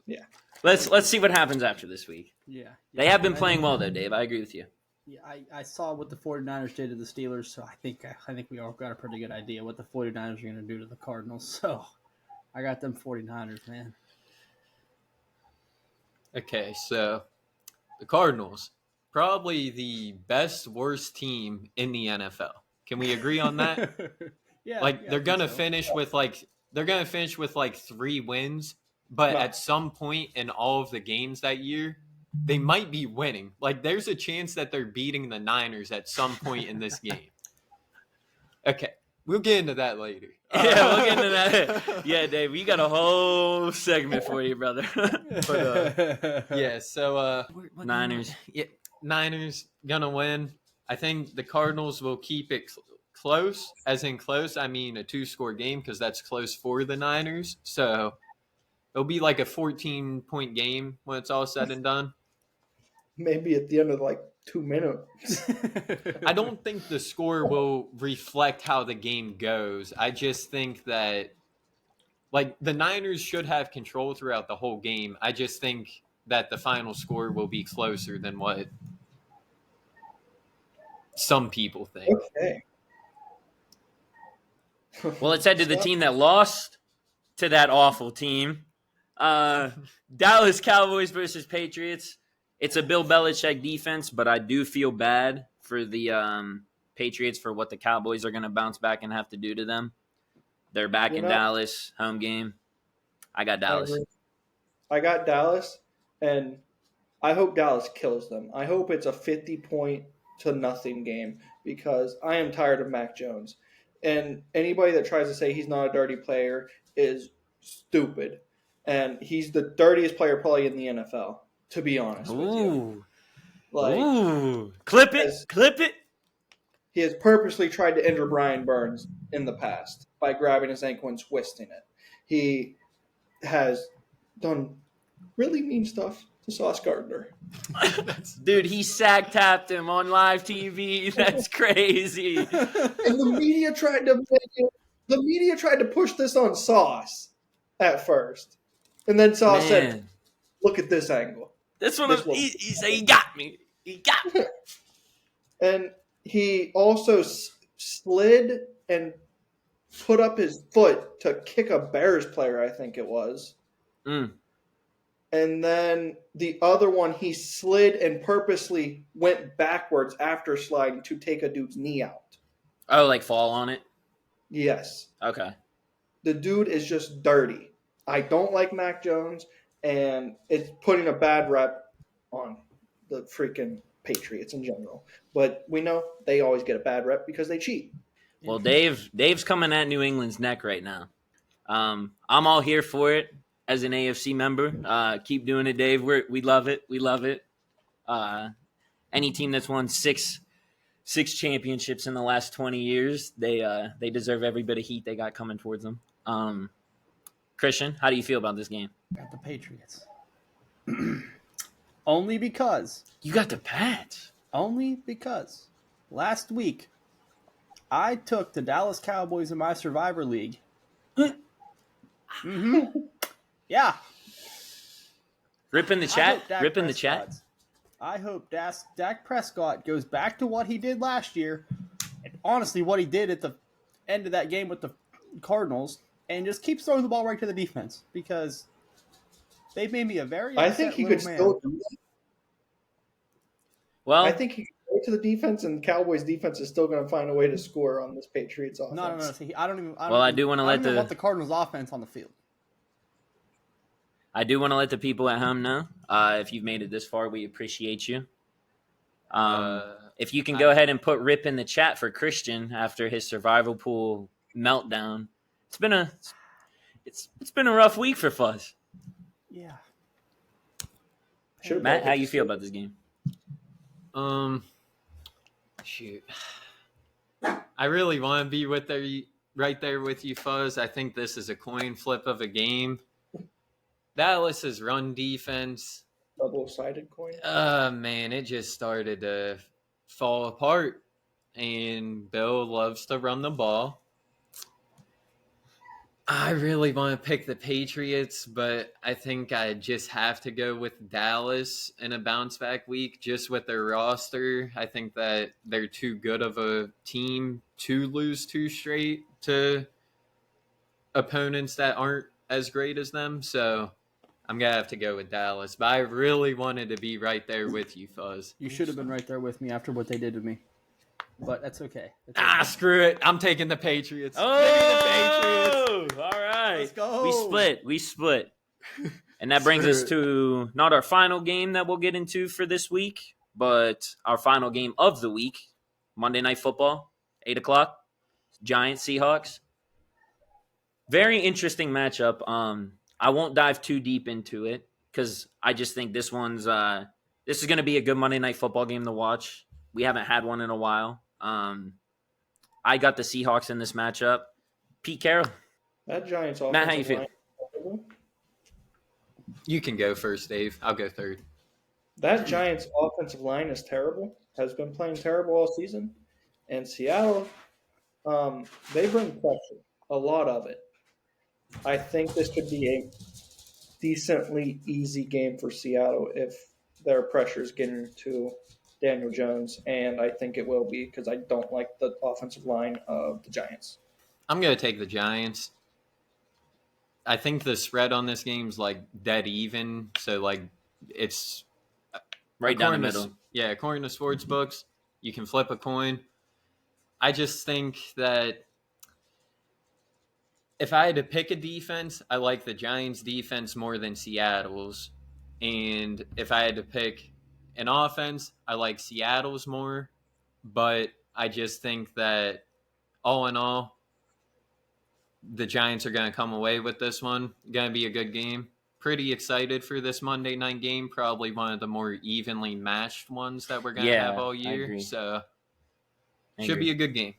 Yeah. Let's see what happens after this week. Yeah. They have been playing well, though, Dave. I agree with you. Yeah, I saw what the 49ers did to the Steelers, so I think we all got a pretty good idea what the 49ers are going to do to the Cardinals. So I got them 49ers, man. Okay, so the Cardinals, probably the best, worst team in the NFL. Can we agree on that? Yeah. They're gonna finish with like 3 wins, but at some point in all of the games that year, they might be winning. Like there's a chance that they're beating the Niners at some point in this game. Okay, we'll get into that later. Yeah, we'll get into that. Yeah, Dave, we got a whole segment for you, brother. Yeah, so Niners. Yeah, Niners gonna win. I think the Cardinals will keep it close, as in close. I mean a 2-score game because that's close for the Niners. So it'll be like a 14-point game when it's all said and done. Maybe at the end of 2 minutes. I don't think the score will reflect how the game goes. I just think that the Niners should have control throughout the whole game. I just think that the final score will be closer than what some people think. Okay. Well, let's head to the team that lost to that awful team. Dallas Cowboys versus Patriots. It's a Bill Belichick defense, but I do feel bad for the Patriots for what the Cowboys are going to bounce back and have to do to them. They're back in Dallas, home game. I got Dallas. I got Dallas, and I hope Dallas kills them. I hope it's a 50-0 game because I am tired of Mac Jones. And anybody that tries to say he's not a dirty player is stupid. And he's the dirtiest player probably in the NFL, to be honest with you. Ooh. Clip it. He has purposely tried to injure Brian Burns in the past by grabbing his ankle and twisting it. He has done really mean stuff to Sauce Gardner. Dude, he sack tapped him on live TV. That's crazy. And the media tried to push this on Sauce at first. And then Sauce said, look at this angle. He said, he got me. He got me. And he also slid and put up his foot to kick a Bears player, I think it was. Mm. And then the other one, he slid and purposely went backwards after sliding to take a dude's knee out. Oh, like fall on it? Yes. Okay. The dude is just dirty. I don't like Mac Jones, and it's putting a bad rep on the freaking Patriots in general. But we know they always get a bad rep because they cheat. Well, Dave's coming at New England's neck right now. I'm all here for it as an AFC member. Keep doing it, Dave. We love it. We love it. Any team that's won six championships in the last 20 years, they deserve every bit of heat they got coming towards them. Christian, how do you feel about this game? Got the Patriots. Only because. You got the Pats. Only because last week I took the Dallas Cowboys in my Survivor League. Mm-hmm. Yeah. Rip in the chat. Rip in the chat. I hope Dak Prescott goes back to what he did last year, and honestly what he did at the end of that game with the Cardinals, and just keeps throwing the ball right to the defense because they've made me a very I think he could still do that. Well, I think he could right to the defense, and Cowboys defense is still going to find a way to score on this Patriots offense. No. See, I don't even. I do want to let want the Cardinals offense on the field. I do want to let the people at home know. If you've made it this far, we appreciate you. If you can go ahead and put Rip in the chat for Christian after his survival pool meltdown. It's been a rough week for Fuzz. Yeah. Matt, how you feel about this game? Shoot. I really want to be right there with you, Fuzz. I think this is a coin flip of a game. Dallas's run defense. Double-sided coin. Man, it just started to fall apart. And Bill loves to run the ball. I really want to pick the Patriots, but I think I just have to go with Dallas in a bounce-back week just with their roster. I think that they're too good of a team to lose 2 straight to opponents that aren't as great as them. So I'm going to have to go with Dallas. But I really wanted to be right there with you, Fuzz. You should have been right there with me after what they did to me. But that's okay. Screw it. I'm taking the Patriots. Oh, give me the Patriots. All right. Let's go. We split. And that brings us to not our final game that we'll get into for this week, but our final game of the week, Monday Night Football, 8 o'clock, Giants, Seahawks. Very interesting matchup. I won't dive too deep into it because I just think this is going to be a good Monday Night Football game to watch. We haven't had one in a while. I got the Seahawks in this matchup. Pete Carroll. That Giants offensive Matt, how you feel? line. You can go first, Dave. I'll go third. That Giants offensive line is terrible. Has been playing terrible all season. And Seattle, they bring pressure, a lot of it. I think this could be a decently easy game for Seattle if their pressure is getting to Daniel Jones, and I think it will be because I don't like the offensive line of the Giants. I'm going to take the Giants. I think the spread on this game is like dead even, so like it's right down the middle. According to sports books, you can flip a coin. I just think that if I had to pick a defense, I like the Giants' defense more than Seattle's. And if I had to pick an offense, I like Seattle's more. But I just think that all in all, the Giants are going to come away with this one. Going to be a good game. Pretty excited for this Monday night game. Probably one of the more evenly matched ones that we're going to have all year. I agree. So should be a good game.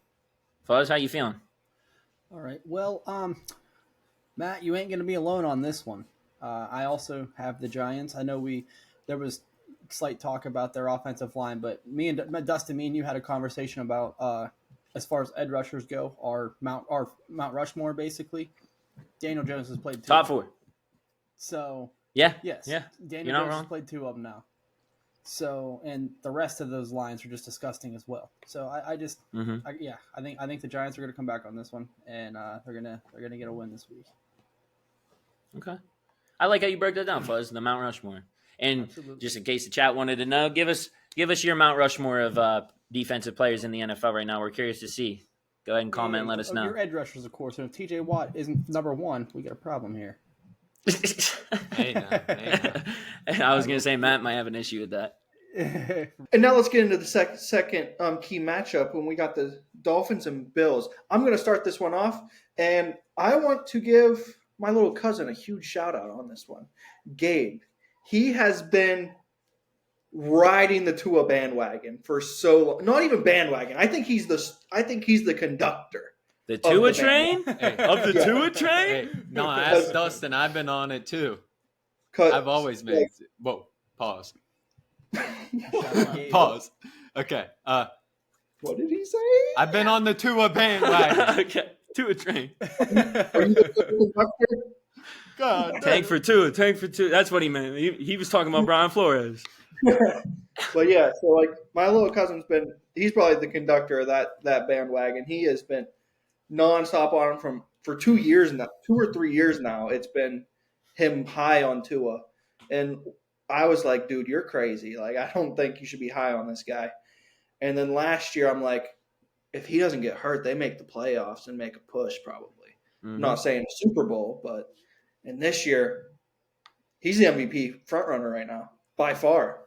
Fuzz, how you feeling? All right. Well, Matt, you ain't going to be alone on this one. I also have the Giants. I know there was slight talk about their offensive line, but Dustin, me and you had a conversation about as far as edge rushers go, our Mount Rushmore basically. Daniel Jones has played 2. Top 4. So yes, Daniel Jones has played 2 of them now. So, and the rest of those lines are just disgusting as well. So I think the Giants are going to come back on this one, and they're gonna get a win this week. Okay, I like how you broke that down, Fuzz. The Mount Rushmore, and Absolutely. just in case the chat wanted to know, give us your Mount Rushmore of defensive players in the NFL right now. We're curious to see. Go ahead and comment and let us know. Your edge rushers, of course. And if TJ Watt isn't number 1, we got a problem here. Hey, now. I was going to say Matt might have an issue with that. And now let's get into the second key matchup when we got the Dolphins and Bills. I'm going to start this one off, and I want to give my little cousin a huge shout out on this one. Gabe, he has been riding the Tua bandwagon for so long. Not even bandwagon. I think he's the conductor. The Tua train? Hey. Of the Tua train? Hey, no, ask Dustin. I've been on it too. I've always made it. Whoa, pause. Pause. Okay. What did he say? I've been on the Tua bandwagon. Okay. Tua train. Are you the conductor? God. Tank for Tua. That's what he meant. He was talking about Brian Flores. But yeah, so like my little cousin's he's probably the conductor of that bandwagon. He has been nonstop on him for 2 years now, 2 or 3 years now. It's been him high on Tua. And I was like, dude, you're crazy. Like, I don't think you should be high on this guy. And then last year, I'm like, if he doesn't get hurt, they make the playoffs and make a push probably. Mhm. I'm not saying a Super Bowl, but and this year, he's the MVP front runner right now by far.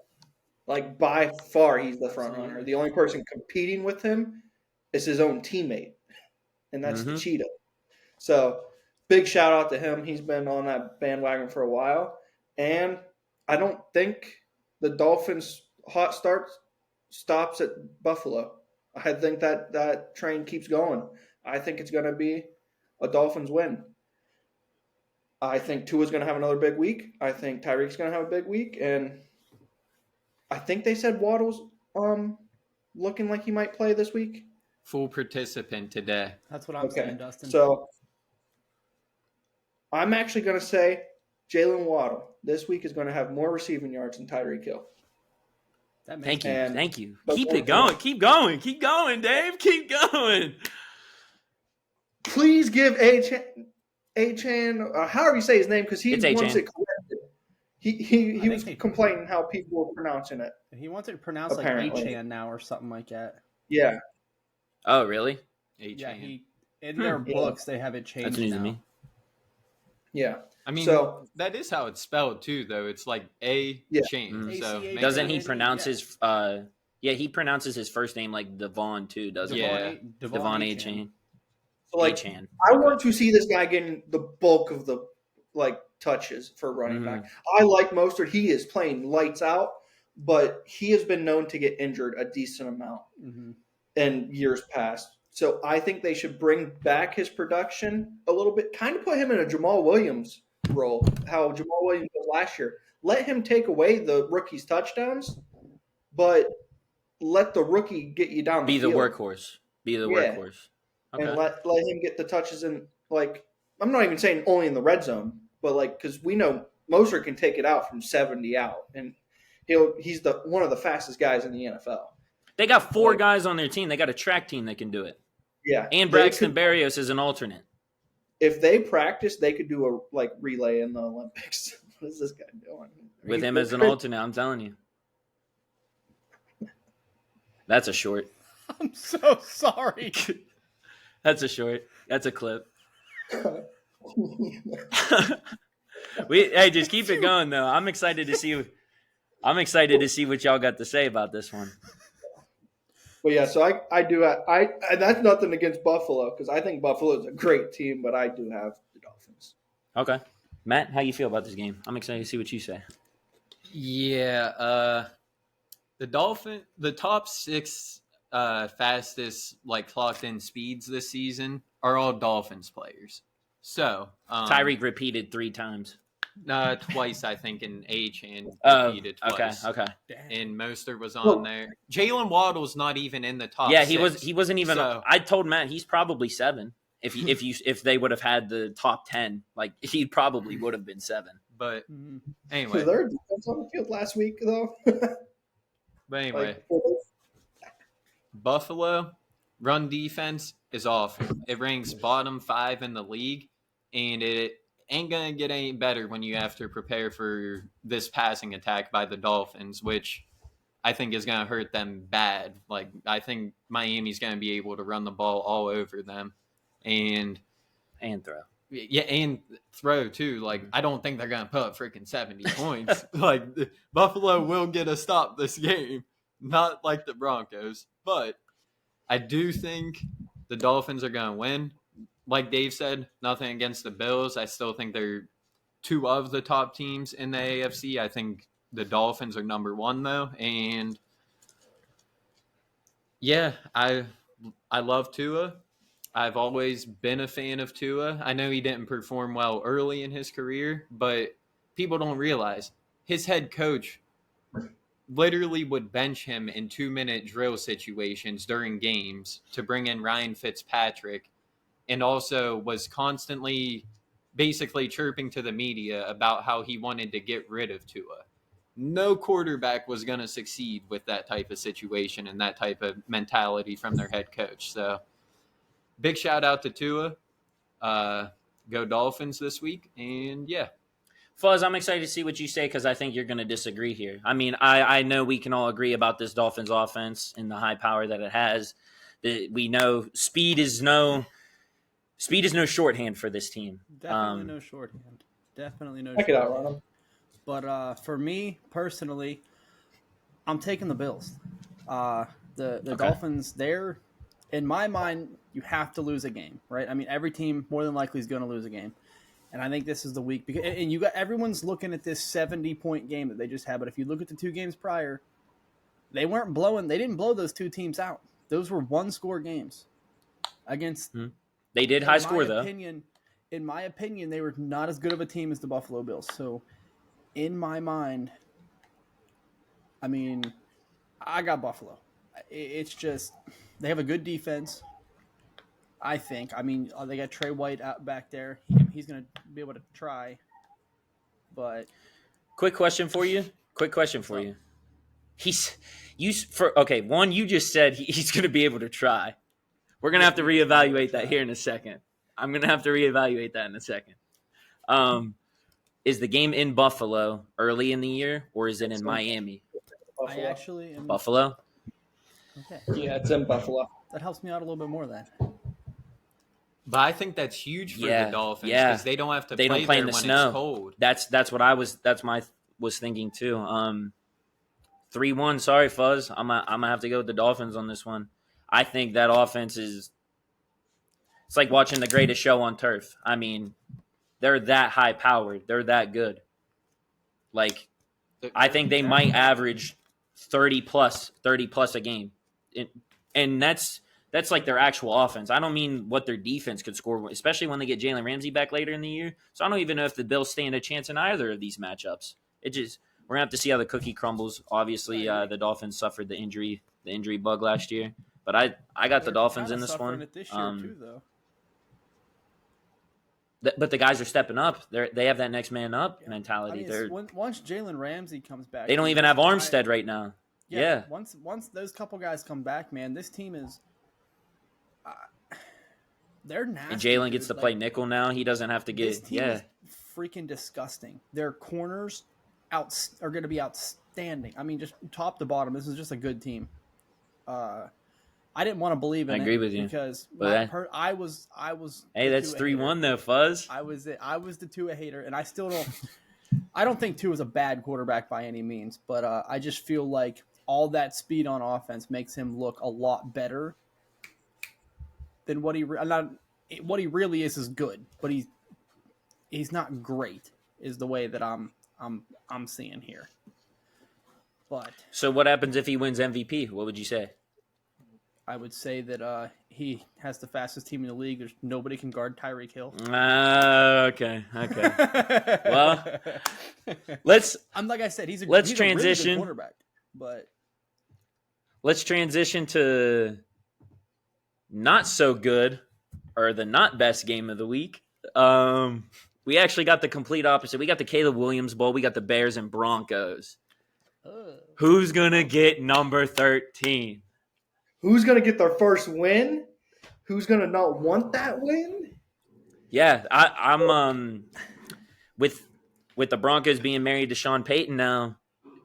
Like by far, he's the front runner. The only person competing with him is his own teammate, and that's the Mhm. Cheetah. So big shout out to him. He's been on that bandwagon for a while, and I don't think the Dolphins' hot start stops at Buffalo. I think that train keeps going. I think it's going to be a Dolphins win. I think Tua's going to have another big week. I think Tyreek's going to have a big week, and I think they said Waddle's looking like he might play this week. Full participant today. That's what I'm Okay, saying, Dustin. so I'm actually going to say Jalen Waddle this week is going to have more receiving yards than Tyreek Hill. That makes Thank you. And- Thank you. but Keep more it going. points. Keep going. Keep going, Dave. Keep going. Please give Achan, however you say his name, because he It's wants Achane. it corrected. He I was think complaining how people were pronouncing it. he wants it pronounced Apparently. like Achan now or something like that. Yeah, Oh, really? Yeah, H-A-N. in their Yeah. books they have it changed That's news now. to me. yeah. I mean, So- that is how it's spelled too, though. It's like a Yeah. chain. Mhm. So ACH. makes Doesn't he sense. pronounce Yeah. his he pronounces his first name like Devon too, doesn't Yeah. he? Devon A. Achane. Chain. So like, A-Chan. I want to see this guy getting the bulk of the touches for running Mhm. back. I like Mostert. He is playing lights out, but he has been known to get injured a decent amount Mm-hmm. in years past. So I think they should bring back his production a little bit, kind of put him in a Jamal Williams role, how Jamal Williams was last year. Let him take away the rookie's touchdowns, but let the rookie get you down Be the field. workhorse. Be the Yeah. workhorse. Okay. And let him get the touches in, like, I'm not even saying only in the red zone, but like, because we know Moser can take it out from 70 out, and he's one of the fastest guys in the NFL. They got four Like- guys on their team. They got a track team that can do it. Yeah, And they Braxton could- Berrios is an alternate. if they practice, they could do a relay in the Olympics. What is this guy doing? With him as an alternate, I'm telling you. That's a short. I'm so sorry. That's a short. That's a clip. Hey, just keep it going though. I'm excited to see what y'all got to say about this one. But yeah, so I do and that's nothing against Buffalo because I think Buffalo is a great team, but I do have the Dolphins. Okay. Matt, how you feel about this game? I'm excited to see what you say. Yeah, the top six fastest clocked in speeds this season are all Dolphins players. So Tyreek repeated 3 times. twice I think in H-Chan Oh, repeated twice. okay. And Mostert was on there. Jalen Waddle's not even in the top. Yeah, six. he wasn't even. So- I told Matt he's probably 7. If they would have had the top 10, he probably would have been 7. But Mhm. anyway, Was there a defense on the field last week though? but Buffalo run defense is awful. It ranks bottom 5 in the league, and it ain't gonna get any better when you have to prepare for this passing attack by the Dolphins, which I think is gonna hurt them bad. I think Miami's gonna be able to run the ball all over them, and Throw. yeah, and throw too. I don't think they're gonna put up freaking 70 points. Buffalo will get a stop this game, not like the Broncos, but I do think the Dolphins are gonna win. Like Dave said, nothing against the Bills. I still think they're 2 of the top teams in the AFC. I think the Dolphins are number 1 though, and yeah, I love Tua. I've always been a fan of Tua. I know he didn't perform well early in his career, but people don't realize his head coach literally would bench him in 2-minute drill situations during games to bring in Ryan Fitzpatrick, and also was constantly basically chirping to the media about how he wanted to get rid of Tua. No quarterback was going to succeed with that type of situation and that type of mentality from their head coach. So big shout out to Tua. Go Dolphins this week. And yeah. Fuzz, I'm excited to see what you say because I think you're going to disagree here. I mean, I know we can all agree about this Dolphins offense and the high power that it has. We know speed is no shorthand for this team. Definitely no shorthand. Definitely no I could shorthand. outrun them. But for me personally, I'm taking the Bills. The Okay. Dolphins, they're in my mind, you have to lose a game, right? I mean, every team more than likely is going to lose a game, and I think this is the week because and you got everyone's looking at this 70-point game that they just had. But if you look at the 2 games prior, they didn't blow those 2 teams out. Those were 1-score games against. They did high score though. In my opinion, they were not as good of a team as the Buffalo Bills. So, in my mind, I mean, I got Buffalo. It's just they have a good defense. I think. I mean, they got Trey White out back there. He's going to be able to try. But Quick question for you. One, you just said he's going to be able to try. We're going to have to reevaluate that here in a second. I'm going to have to reevaluate that in a second. Is the game in Buffalo early in the year, or is it in Miami? I actually am. Buffalo? Okay. Yeah, it's in Buffalo. That helps me out a little bit more then. But I think that's huge for the Dolphins because they don't have to They play don't play in there the when snow. it's cold. That's what I was thinking too. 3-1. Sorry, Fuzz. I'm gonna have to go with the Dolphins on this one. I think that offense is. It's like watching the greatest show on turf. I mean, they're that high powered. They're that good. Like, I think they might average 30 plus a game, and that's like their actual offense. I don't mean what their defense could score, especially when they get Jalen Ramsey back later in the year. So I don't even know if the Bills stand a chance in either of these matchups. We're gonna have to see how the cookie crumbles. Obviously, the Dolphins suffered the injury bug last year, but I got the Dolphins in this one. It this year too, though. But the guys are stepping up. They have that next man up mentality. I mean, once Jalen Ramsey comes back, they don't even have Armstead right now. Yeah. Once those couple guys come back, man, this team is. They're nasty. And Jalen gets to play nickel now. He doesn't have to get. This team is freaking disgusting. Their corners are going to be outstanding. I mean, just top to bottom, this is just a good team. I didn't want to believe in it. I agree with you because I was. Hey, that's 3-1 though, Fuzz. I was the Tua hater, and I still don't. I don't think Tua is a bad quarterback by any means, but I just feel like all that speed on offense makes him look a lot better than what he really is good, but he's not great. Is the way that I'm seeing here. But so what happens if he wins MVP? What would you say? I would say that he has the fastest team in the league. There's nobody can guard Tyreek Hill. Okay. Well, like I said, he's a transition. really good quarterback. But let's transition to not so good, or the not best game of the week. We actually got the complete opposite. We got the Caleb Williams Bowl. We got the Bears and Broncos. Who's gonna get number 13? Who's going to get their first win? Who's going to not want that win? Yeah, I'm with the Broncos being married to Sean Payton now.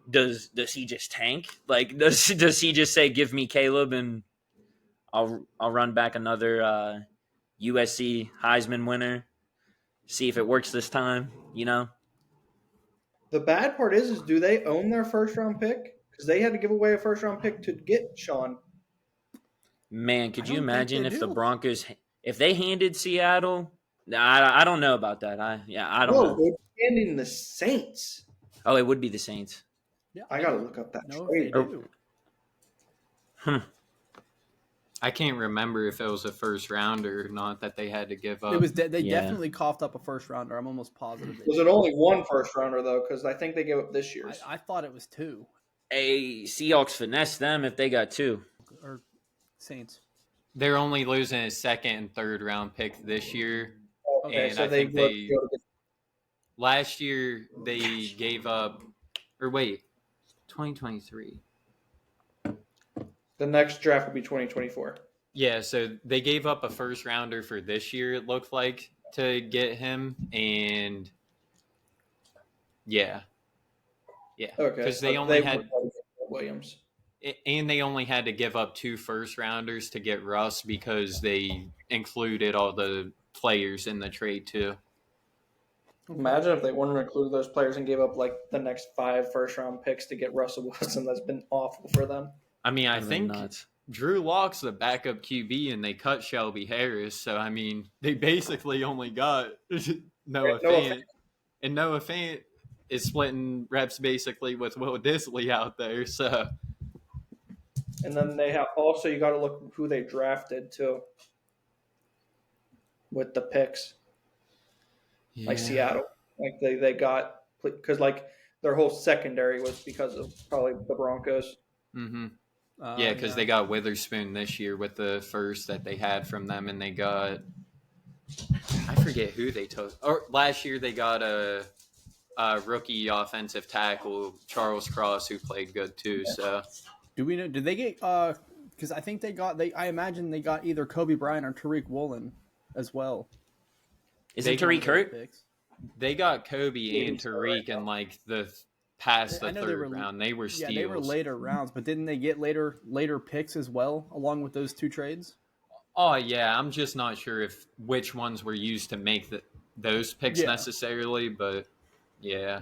Does he just tank? Like does he just say, "Give me Caleb and I'll run back another USC Heisman winner. See if it works this time." You know. The bad part is do they own their first round pick? Because they had to give away a first round pick to get Sean. Man, could you imagine if the Broncos, if they handed Seattle? I don't know about that. I don't know. They're handing the Saints. Oh, it would be the Saints. Yeah, I got to look up that trade. I can't remember if it was a first rounder or not that they had to give up. It was. They definitely coughed up a first rounder. I'm almost positive. Was it only one first rounder though? Because I think they gave up this year's. I thought it was 2. Seahawks finesse them if they got 2. Or Saints. They're only losing a second and third round pick this year. Okay, and so I think they last year they gave up, or wait, 2023. The next draft will be 2024. Yeah, so they gave up a first rounder for this year, it looked like, to get him. And Yeah. Okay, Because they so only would had probably get Williams. and they only had to give up 2 first rounders to get Russ because they included all the players in the trade too. Imagine if they wouldn't have included those players and gave up like the next 5 first-round picks to get Russell Wilson. That's been awful for them. I mean, I That'd been think nuts. Drew Lock's the backup QB, and they cut Shelby Harris. So I mean, they basically only got Noah Noah Fant, and Noah Fant is splitting reps basically with Will Disley out there. So And then they have also you got to look who they drafted too with the picks, like Seattle. Like they got because like their whole secondary was because of probably the Broncos. Mm-hmm. Yeah, because they got Witherspoon this year with the first that they had from them, and they got I forget who they took. Or last year they got a rookie offensive tackle Charles Cross who played good too. So Do we know? Did they get? Because I think they got. I imagine they got either Kobe Bryant or Tariq Woolen as well. Isn't They- Tariq hurt? Picks. they got Kobe Yeah, and he's still Tariq in like the past I the know third they were- round. They were steals. Yeah, they were later rounds, but didn't they get later picks as well, along with those 2 trades? Oh yeah, I'm just not sure if which ones were used to make those picks Yeah. necessarily, but yeah,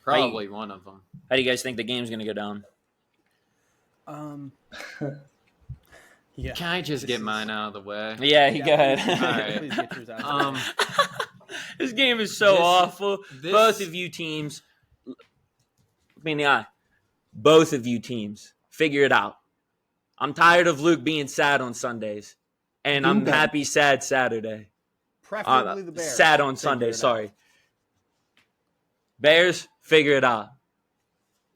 probably one of them. How do you guys think the game's going to go down? Yeah. Can I just This get is- mine out of the way? Yeah, you go ahead. Please, All right. please get yours out. This game is so This- awful. this- Both of you teams, look me in the eye. Both of you teams, figure it out. I'm tired of Luke being sad on Sundays, and I'm happy sad Saturday. Preferably the Bears. Sad on Figure Sunday. it out. Sorry. Bears, figure it out.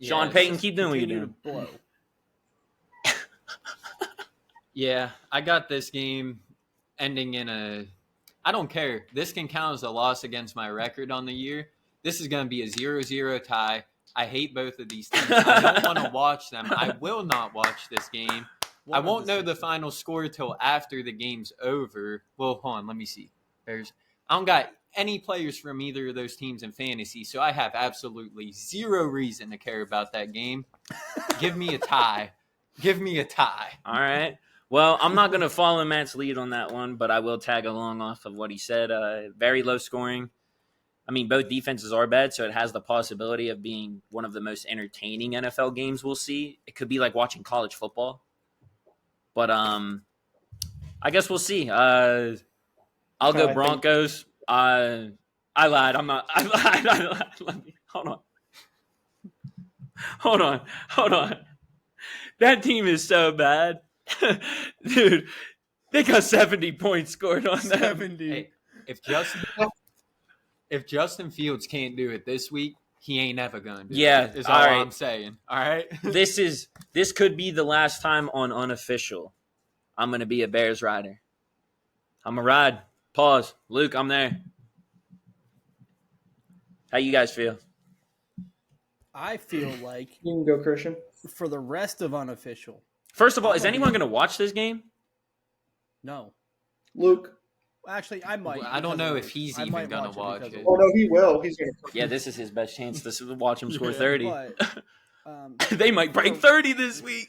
Sean Yes. Payton, keep doing what you're Continue doing. to blow. Yeah, I got this game ending in a. I don't care. This can count as a loss against my record on the year. This is going to be a 0-0 tie. I hate both of these teams. I don't want to watch them. I will not watch this game. I won't know the final score till after the game's over. Well, hold on. Let me see. Bears. I don't got any players from either of those teams in fantasy, so I have absolutely zero reason to care about that game. Give me a tie. Give me a tie. All right. Well, I'm not going to follow Matt's lead on that one, but I will tag along off of what he said. Very low scoring. I mean, both defenses are bad, so it has the possibility of being one of the most entertaining NFL games we'll see. It could be like watching college football. But I guess we'll see. I'll go Broncos. I lied. I'm not. I lied. Let me, hold on. That team is so bad. Dude, they got 70 points scored on them. 70. Hey, if Justin Fields can't do it this week, he ain't ever gonna do it. Is all all right. I'm saying. All right. This could be the last time on Unofficial I'm gonna be a Bears rider. I'm a ride. Pause. Luke, I'm there. How you guys feel? I feel like You can go, Christian. for the rest of Unofficial, First of all, is anyone gonna watch this game? no. Luke. Actually, I might. I don't because know of if he's I even might gonna watch because it. of Oh no, he will. He's gonna. Yeah, this is his best chance to watch him score 30. But, They might break 30 this week.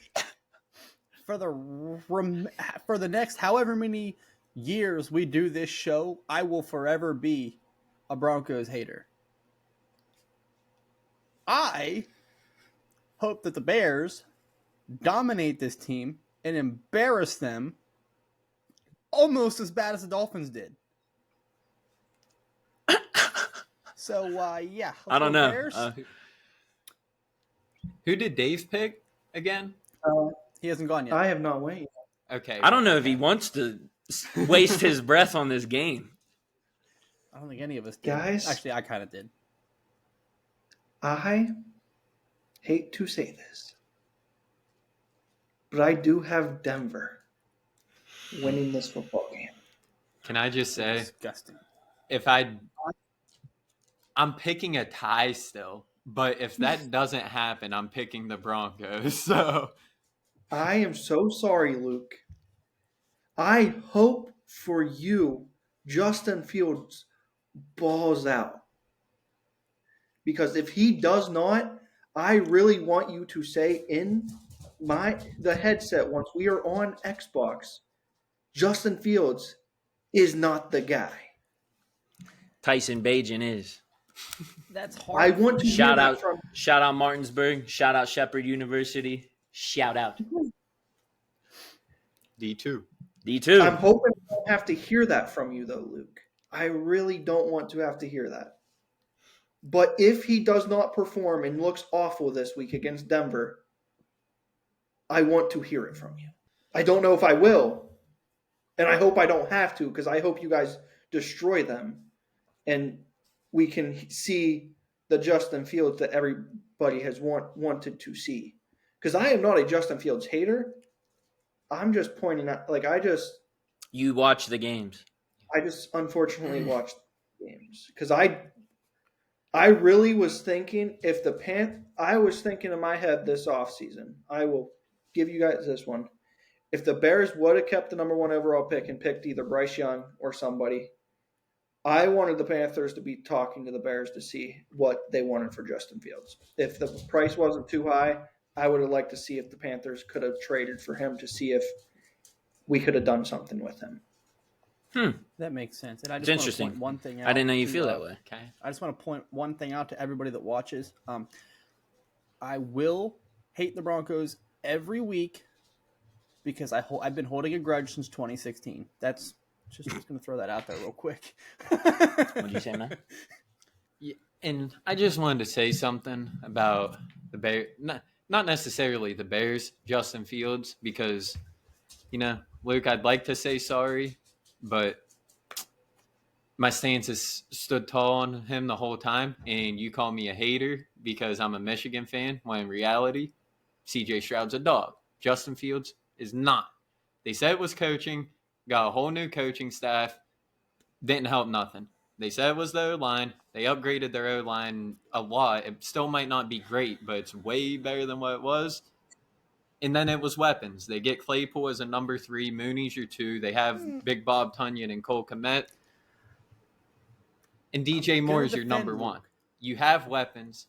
for the next however many years we do this show, I will forever be a Broncos hater. I hope that the Bears dominate this team and embarrass them almost as bad as the Dolphins did. So, yeah. I don't know. Bears. Who did Dave pick again? He hasn't gone yet. I have not waited. Okay. I don't know if he wants to waste his breath on this game. I don't think any of us did. Guys? Actually, I kind of did. I hate to say this, but I do have Denver winning this football game. Can I just say, Disgusting. I'm picking a tie still, but if that doesn't happen, I'm picking the Broncos. So I am so sorry, Luke. I hope for you, Justin Fields balls out. Because if he does not, I really want you to say in the headset once we are on Xbox, Justin Fields is not the guy. Tyson Bagent is. That's hard. I want to hear Shout that out, from shout out Martinsburg. Shout out Shepherd University. Shout out D2. D2. I'm hoping I don't have to hear that from you, though, Luke. I really don't want to have to hear that. But if he does not perform and looks awful this week against Denver, I want to hear it from you. I don't know if I will, and I hope I don't have to, because I hope you guys destroy them and we can see the Justin Fields that everybody has wanted to see. Because I am not a Justin Fields hater. I'm just pointing out, You watch the games. I just unfortunately watched games because I really was thinking I was thinking in my head this offseason. I will give you guys this one. If the Bears would have kept the number 1 overall pick and picked either Bryce Young or somebody, I wanted the Panthers to be talking to the Bears to see what they wanted for Justin Fields. If the price wasn't too high, I would have liked to see if the Panthers could have traded for him to see if we could have done something with him. That makes sense. And I It's just want to interesting. point one thing out. I didn't know you feel that way. Okay. I just want to point one thing out to everybody that watches. I will hate the Broncos every week because I've been holding a grudge since 2016. That's just going to throw that out there real quick. What did you say, man? Yeah, and I just wanted to say something about the Bears, not necessarily the Bears, Justin Fields, because, Luke, I'd like to say sorry, but my stance has stood tall on him the whole time, and you call me a hater because I'm a Michigan fan, when in reality, CJ Stroud's a dog. Justin Fields is not. They said it was coaching, got a whole new coaching staff, didn't help nothing. They said it was the O-line. They upgraded their O-line a lot. It still might not be great, but it's way better than what it was. And then it was weapons. They get Claypool as a number 3. Mooney's your 2. They have Big Bob Tunyon and Cole Kmet. And DJ Moore is your number 1. You have weapons.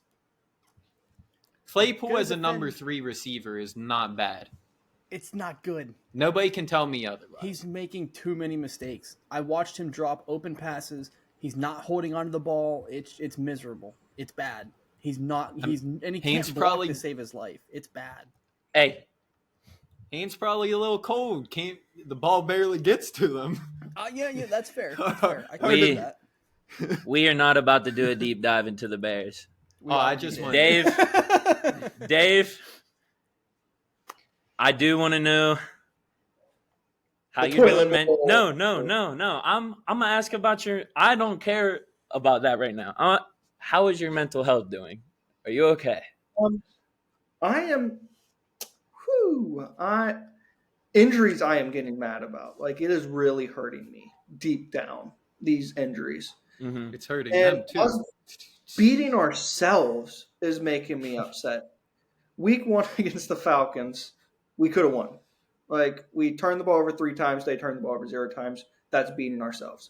Claypool as a number 3 receiver is not bad. It's not good. Nobody can tell me otherwise. He's making too many mistakes. I watched him drop open passes. He's not holding onto the ball. It's miserable. It's bad. He's not. And he can't block to save his life. It's bad. Hey, Hands probably a little cold. The ball barely gets to them. Yeah, that's fair. That's fair. I can We- do that. we are not about to do a deep dive into the Bears. I just want Dave, I do want to know how The you're toilet doing, man. bowl. No. I'm gonna ask about I don't care about that right now. How is your mental health doing? Are you okay? I am. Injuries I am getting mad about. Like, it is really hurting me deep down, these injuries. Mm-hmm. It's hurting And them too. us beating ourselves is making me upset. Week 1 against the Falcons, we could have won. Like, we turned the ball over 3 times. They turned the ball over 0 times. That's beating ourselves.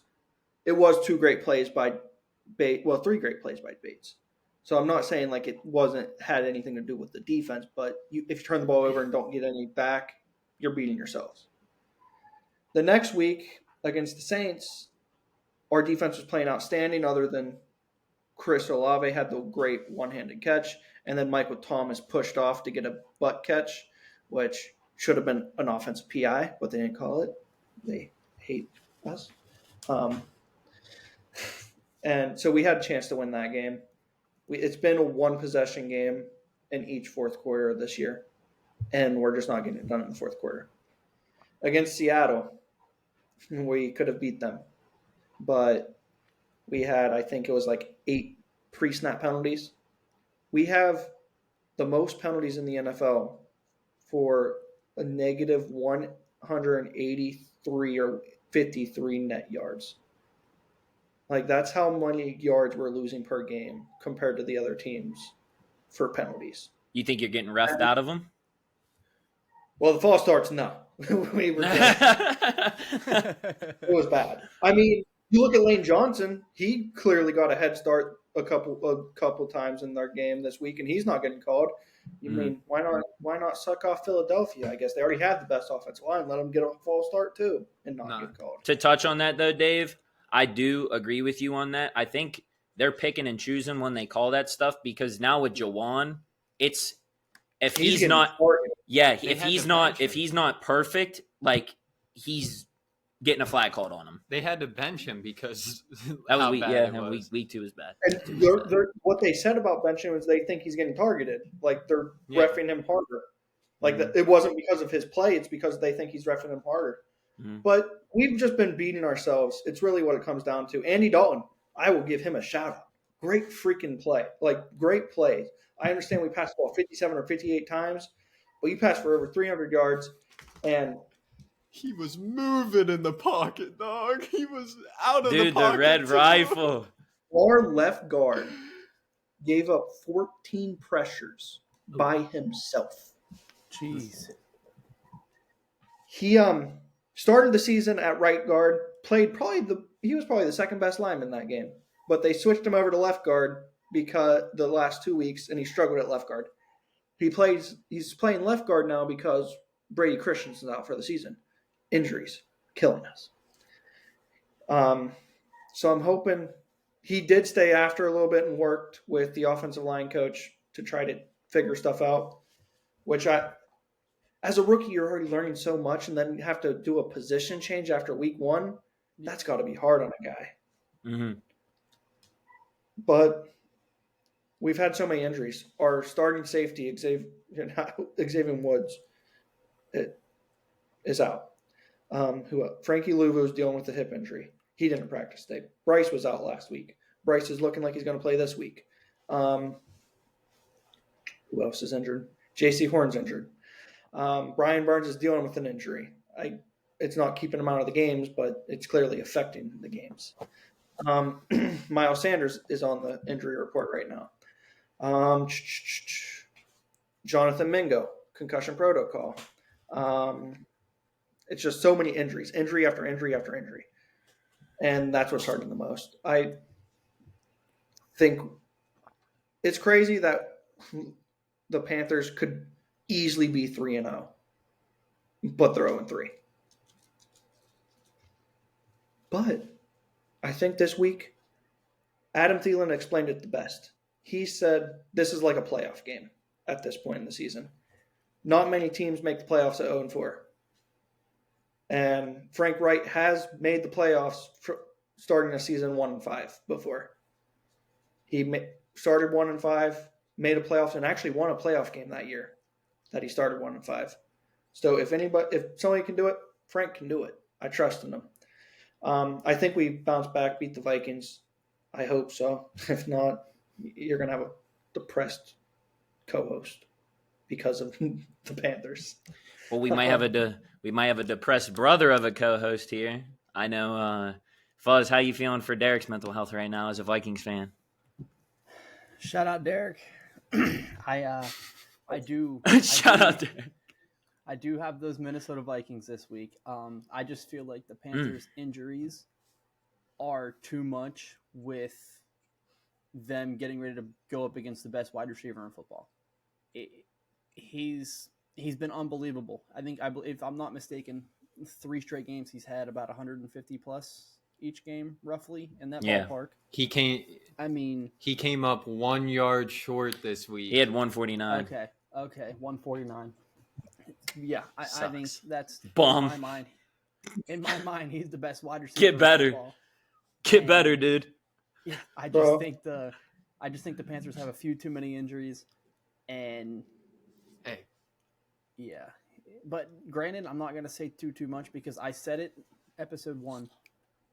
It was 2 great plays by Bates. Well, 3 great plays by Bates. So I'm not saying like it had anything to do with the defense, but if you turn the ball over and don't get any back, you're beating yourselves. The next week against the Saints, our defense was playing outstanding other than Chris Olave had the great one-handed catch, and then Michael Thomas pushed off to get a butt catch, which should have been an offensive PI, but they didn't call it. They hate us. And so we had a chance to win that game. It's been a 1-possession game in each fourth quarter of this year, and we're just not getting it done in the fourth quarter. Against Seattle, we could have beat them, but we had, I think it was like 8 pre-snap penalties. We have the most penalties in the NFL for a negative 183 or 53 net yards. Like, that's how many yards we're losing per game compared to the other teams for penalties. You think you're getting roughed out of them? Well, the false starts, no. We were it was bad. I mean, you look at Lane Johnson, he clearly got a head start a couple times in their game this week, and he's not getting called. You mean why not suck off Philadelphia? I guess they already have the best offensive line. Let them get a false start too and not get called. To touch on that though, Dave, I do agree with you on that. I think they're picking and choosing when they call that stuff because now with Jawan, it's if he's not if he's not perfect, like he's getting a flag called on him. They had to bench him because that was how week. bad Yeah, it was. week 2 is bad. And what they said about benching was they think he's getting targeted. Like they're reffing him harder. Like it wasn't because of his play; it's because they think he's reffing him harder. Mm-hmm. But we've just been beating ourselves. It's really what it comes down to. Andy Dalton, I will give him a shout out. Great freaking play. Like great plays. I understand we passed the ball 57 or 58 times, but you passed for over 300 yards, and he was moving in the pocket, dog. He was out of the pocket. Dude, the red rifle. Our left guard gave up 14 pressures by himself. Jeez. He started the season at right guard, he was probably the second best lineman that game. But they switched him over to left guard because the last 2 weeks, and he struggled at left guard. He's playing left guard now because Brady Christensen's out for the season. Injuries killing us. So I'm hoping he did stay after a little bit and worked with the offensive line coach to try to figure stuff out, which as a rookie, you're already learning so much, and then you have to do a position change after week 1. That's got to be hard on a guy. Mm-hmm. But we've had so many injuries. Our starting safety, Xavier Woods, is out. Frankie Louvu is dealing with a hip injury. He didn't practice today. Bryce was out last week. Bryce is looking like he's going to play this week. Who else is injured? J.C. Horn's injured. Brian Burns is dealing with an injury. It's not keeping him out of the games, but it's clearly affecting the games. Miles Sanders is on the injury report right now. Jonathan Mingo, concussion protocol. It's just so many injuries, injury after injury after injury. And that's what's hurting the most. I think it's crazy that the Panthers could easily be 3-0, but they're 0-3. But I think this week, Adam Thielen explained it the best. He said this is like a playoff game at this point in the season. Not many teams make the playoffs at 0-4. And Frank Wright has made the playoffs starting a season 1-5 before. He started 1-5, made a playoffs, and actually won a playoff game that year that he started 1-5. So if somebody can do it, Frank can do it. I trust in him. I think we bounce back, beat the Vikings. I hope so. If not, you're going to have a depressed co-host because of the Panthers. Well, we might have a depressed brother of a co-host here. I know, Fuzz, how you feeling for Derek's mental health right now as a Vikings fan? Shout out Derek. I do. Shout out Derek. I do have those Minnesota Vikings this week. I just feel like the Panthers' injuries are too much with them getting ready to go up against the best wide receiver in football. He's been unbelievable. I think, if I'm not mistaken, 3 straight games he's had about 150 plus each game, roughly in that ballpark. He came up 1 yard short this week. He had 149. Okay, 149. Yeah, I think that's bomb. In my mind, he's the best wide receiver. Get better. Get better, dude. Yeah, I just think the Panthers have a few too many injuries, and yeah. But granted, I'm not going to say too much because I said it episode 1.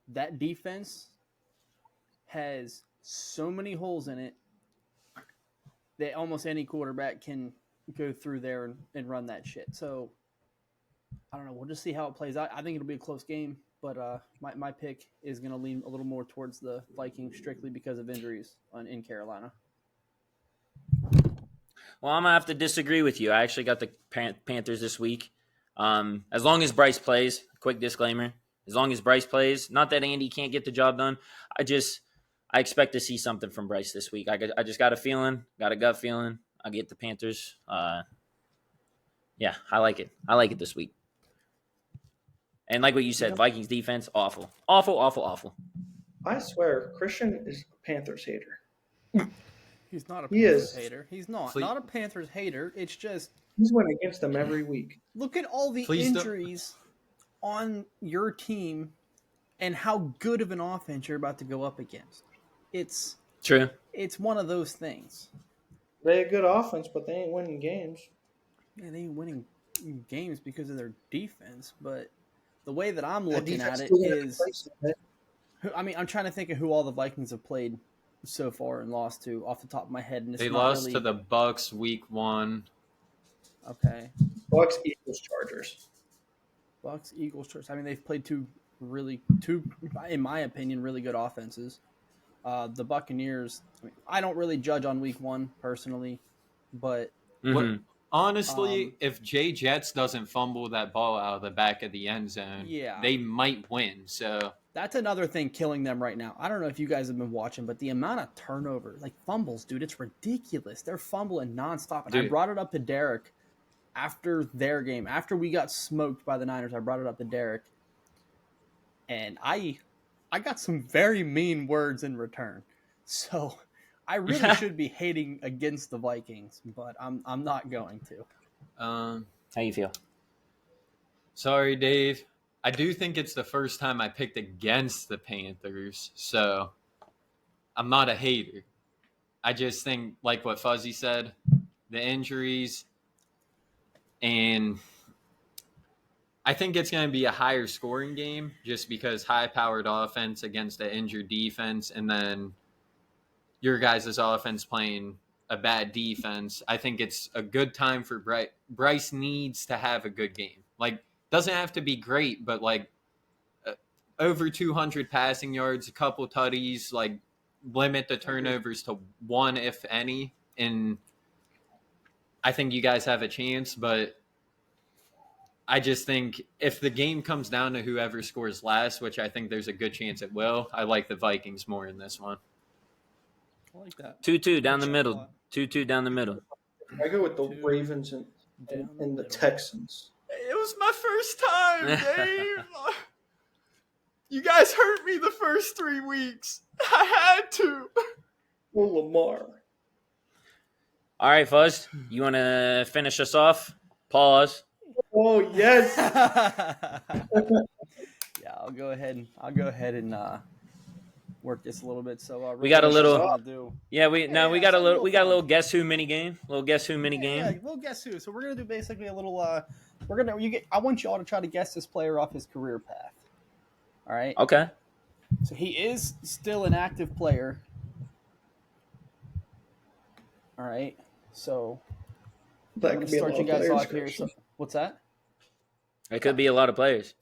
That defense has so many holes in it that almost any quarterback can go through there and run that shit. So I don't know. We'll just see how it plays out. I think it'll be a close game, but my pick is going to lean a little more towards the Vikings strictly because of injuries in Carolina. Well, I'm going to have to disagree with you. I actually got the Panthers this week. As long as Bryce plays, quick disclaimer, as long as Bryce plays, not that Andy can't get the job done. I expect to see something from Bryce this week. I just got a gut feeling. I get the Panthers. Yeah, I like it. I like it this week. And like what you said, Vikings defense, awful. Awful, awful, awful. I swear, Christian is a Panthers hater. He's not a He Panthers is. hater. He's not a Panthers hater. It's just He's winning against them every week. look at all the injuries on your team and how good of an offense you're about to go up against. It's true. It's one of those things. They had good offense, but they ain't winning games. Yeah, they ain't winning games because of their defense, but the way that I'm looking at it is, I mean, I'm trying to think of who all the Vikings have played so far and lost to off the top of my head. And it's They not lost really... to the Bucks week 1. Okay. Bucks, Eagles, Chargers. Bucks, Eagles, Chargers. I mean, they've played two, in my opinion, really good offenses. The Buccaneers, I don't really judge on week 1 personally, but honestly, if Jay Jets doesn't fumble that ball out of the back of the end zone, they might win. So that's another thing killing them right now. I don't know if you guys have been watching, but the amount of turnover, like fumbles, dude, it's ridiculous. They're fumbling nonstop. And I brought it up to Derek after their game. After we got smoked by the Niners, I brought it up to Derek. And I got some very mean words in return. So I really should be hating against the Vikings, but I'm not going to. How you feel? Sorry, Dave. I do think it's the first time I picked against the Panthers, so I'm not a hater. I just think, like what Fuzzy said, the injuries, and I think it's going to be a higher scoring game just because high-powered offense against an injured defense, and then your guys' offense playing a bad defense. I think it's a good time for Bryce. Bryce needs to have a good game. Like, doesn't have to be great, but like over 200 passing yards, a couple tutties, like limit the turnovers to 1, if any. And I think you guys have a chance, but I just think if the game comes down to whoever scores last, which I think there's a good chance it will, I like the Vikings more in this one. I like that. 2-2 down the middle. 2-2 down the middle. I go with the Ravens and the Texans. It was my first time, Dave. You guys hurt me the first 3 weeks. I had to. Well, Lamar. All right, Fuzz. You want to finish us off? Pause. Oh yes. Yeah, I'll go ahead and work this a little bit. So we got a little. We got a little guess who mini game. Little guess who mini game. Yeah, we'll guess who. So we're gonna do basically a little. I want you all to try to guess this player off his career path. All right. Okay. So he is still an active player. All right. So that could be start you guys off here. So, what's that? It could be a lot of players.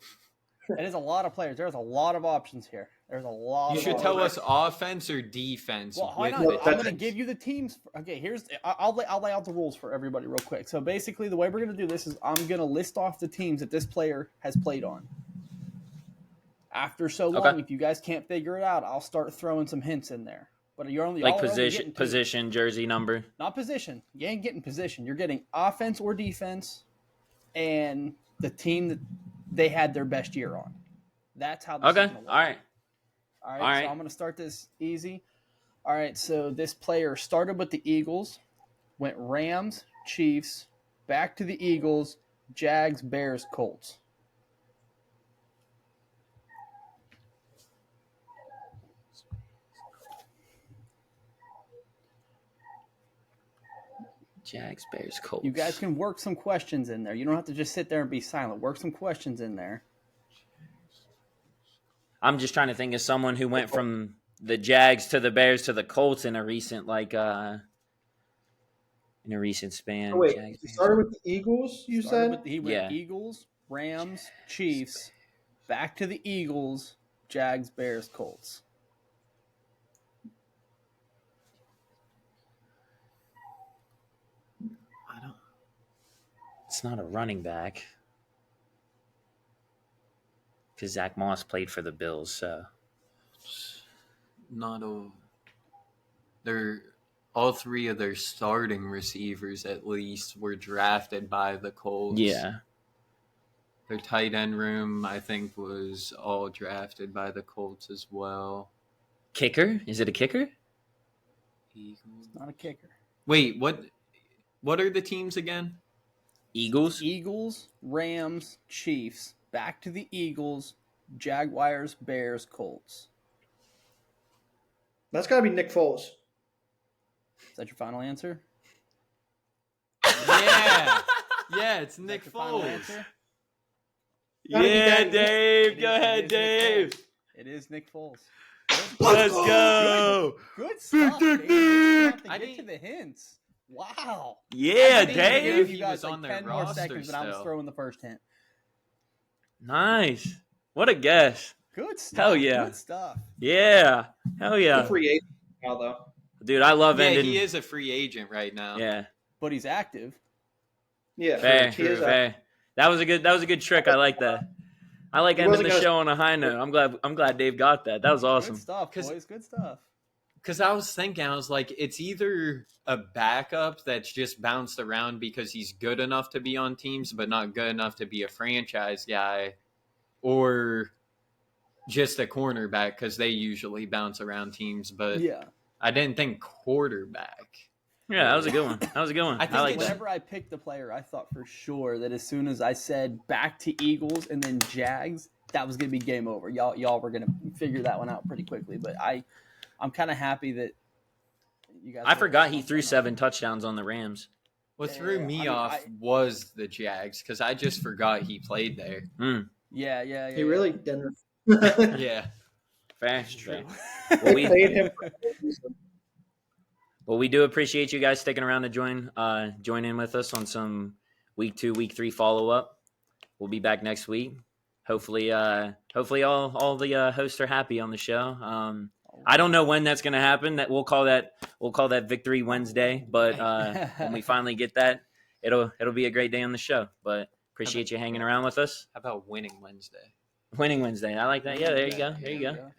It is a lot of players. There's a lot of options here. There's a lot. You should tell us offense or defense. Well, why not? I'm going to give you the teams. Okay, I'll lay out the rules for everybody real quick. So basically, the way we're going to do this is I'm going to list off the teams that this player has played on. After so long, if you guys can't figure it out, I'll start throwing some hints in there. But you're only position, jersey number. Not position. You ain't getting position. You're getting offense or defense, and the team that they had their best year on. That's how this is going to work. All right. So I'm going to start this easy. All right, so this player started with the Eagles, went Rams, Chiefs, back to the Eagles, Jags, Bears, Colts. Jags, Bears, Colts. You guys can work some questions in there. You don't have to just sit there and be silent. Work some questions in there. I'm just trying to think of someone who went from the Jags to the Bears to the Colts in a recent span. Oh, wait, he started with the Eagles, you said? He went Eagles, Rams, Chiefs, back to the Eagles, Jags, Bears, Colts. It's not a running back. Because Zach Moss played for the Bills, so. not a. They're all three of their starting receivers at least were drafted by the Colts. Yeah. Their tight end room, I think, was all drafted by the Colts as well. Kicker? Is it a kicker? Eagles. Not a kicker. Wait, what are the teams again? Eagles? Eagles, Rams, Chiefs. Back to the Eagles, Jaguars, Bears, Colts. That's got to be Nick Foles. Is that your final answer? Yeah. Yeah, it's Nick Is that your final Foles. answer? Gotta be Yeah, Danny. Dave. Go ahead, Dave. It is Nick Foles. Let's go. Good stuff, Dick Dave. You have to I get didn't- to the hints. Wow. Yeah, I didn't even Dave. know Give he you guys was like on their 10 more roster seconds, but I'm just still. throwing the first hint. Nice. What a guess. Good stuff. Hell yeah. Good stuff. Yeah. Hell He's a yeah. free agent now, though. Dude, I love Yeah, ending. he is a free agent right now. Yeah. But he's active. Yeah, Fair. he is. Fair. That was a good trick. I like that. I like He ending wasn't the gonna- show on a high note. I'm glad Dave got that. That was awesome. Good stuff, 'Cause- boys. Good stuff. Because I was thinking, I was like, it's either a backup that's just bounced around because he's good enough to be on teams, but not good enough to be a franchise guy, or just a cornerback because they usually bounce around teams. But Yeah. I didn't think quarterback. Yeah, that was a good one. That was a good one. I I, think like it's- that. Whenever I picked the player, I thought for sure that as soon as I said back to Eagles and then Jags, that was going to be game over. Y'all were going to figure that one out pretty quickly. But I'm kind of happy that you guys. I forgot he threw 7 touchdowns on the Rams. What Yeah, threw I me mean, off was the Jags because I just forgot he played there. Yeah. He really didn't. Yeah. Fair. That's true. Well, we, Played him. well, we do appreciate you guys sticking around to join in with us on some week 2, week 3 follow up. We'll be back next week. Hopefully all the hosts are happy on the show. I don't know when that's going to happen. That we'll call that Victory Wednesday. But when we finally get that, it'll be a great day on the show. But appreciate you hanging around with us. How about winning Wednesday? Winning Wednesday. I like that. Yeah, there you go. There you go.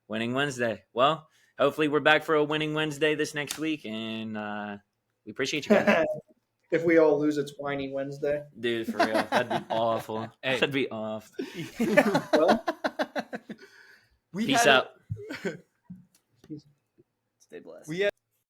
Winning Wednesday. Well, hopefully we're back for a winning Wednesday this next week, and we appreciate you guys. If we all lose, it's whiny Wednesday. Dude, for real. That'd be awful. Hey. That'd be off. Well, We Peace had a- out. Stay blessed. We had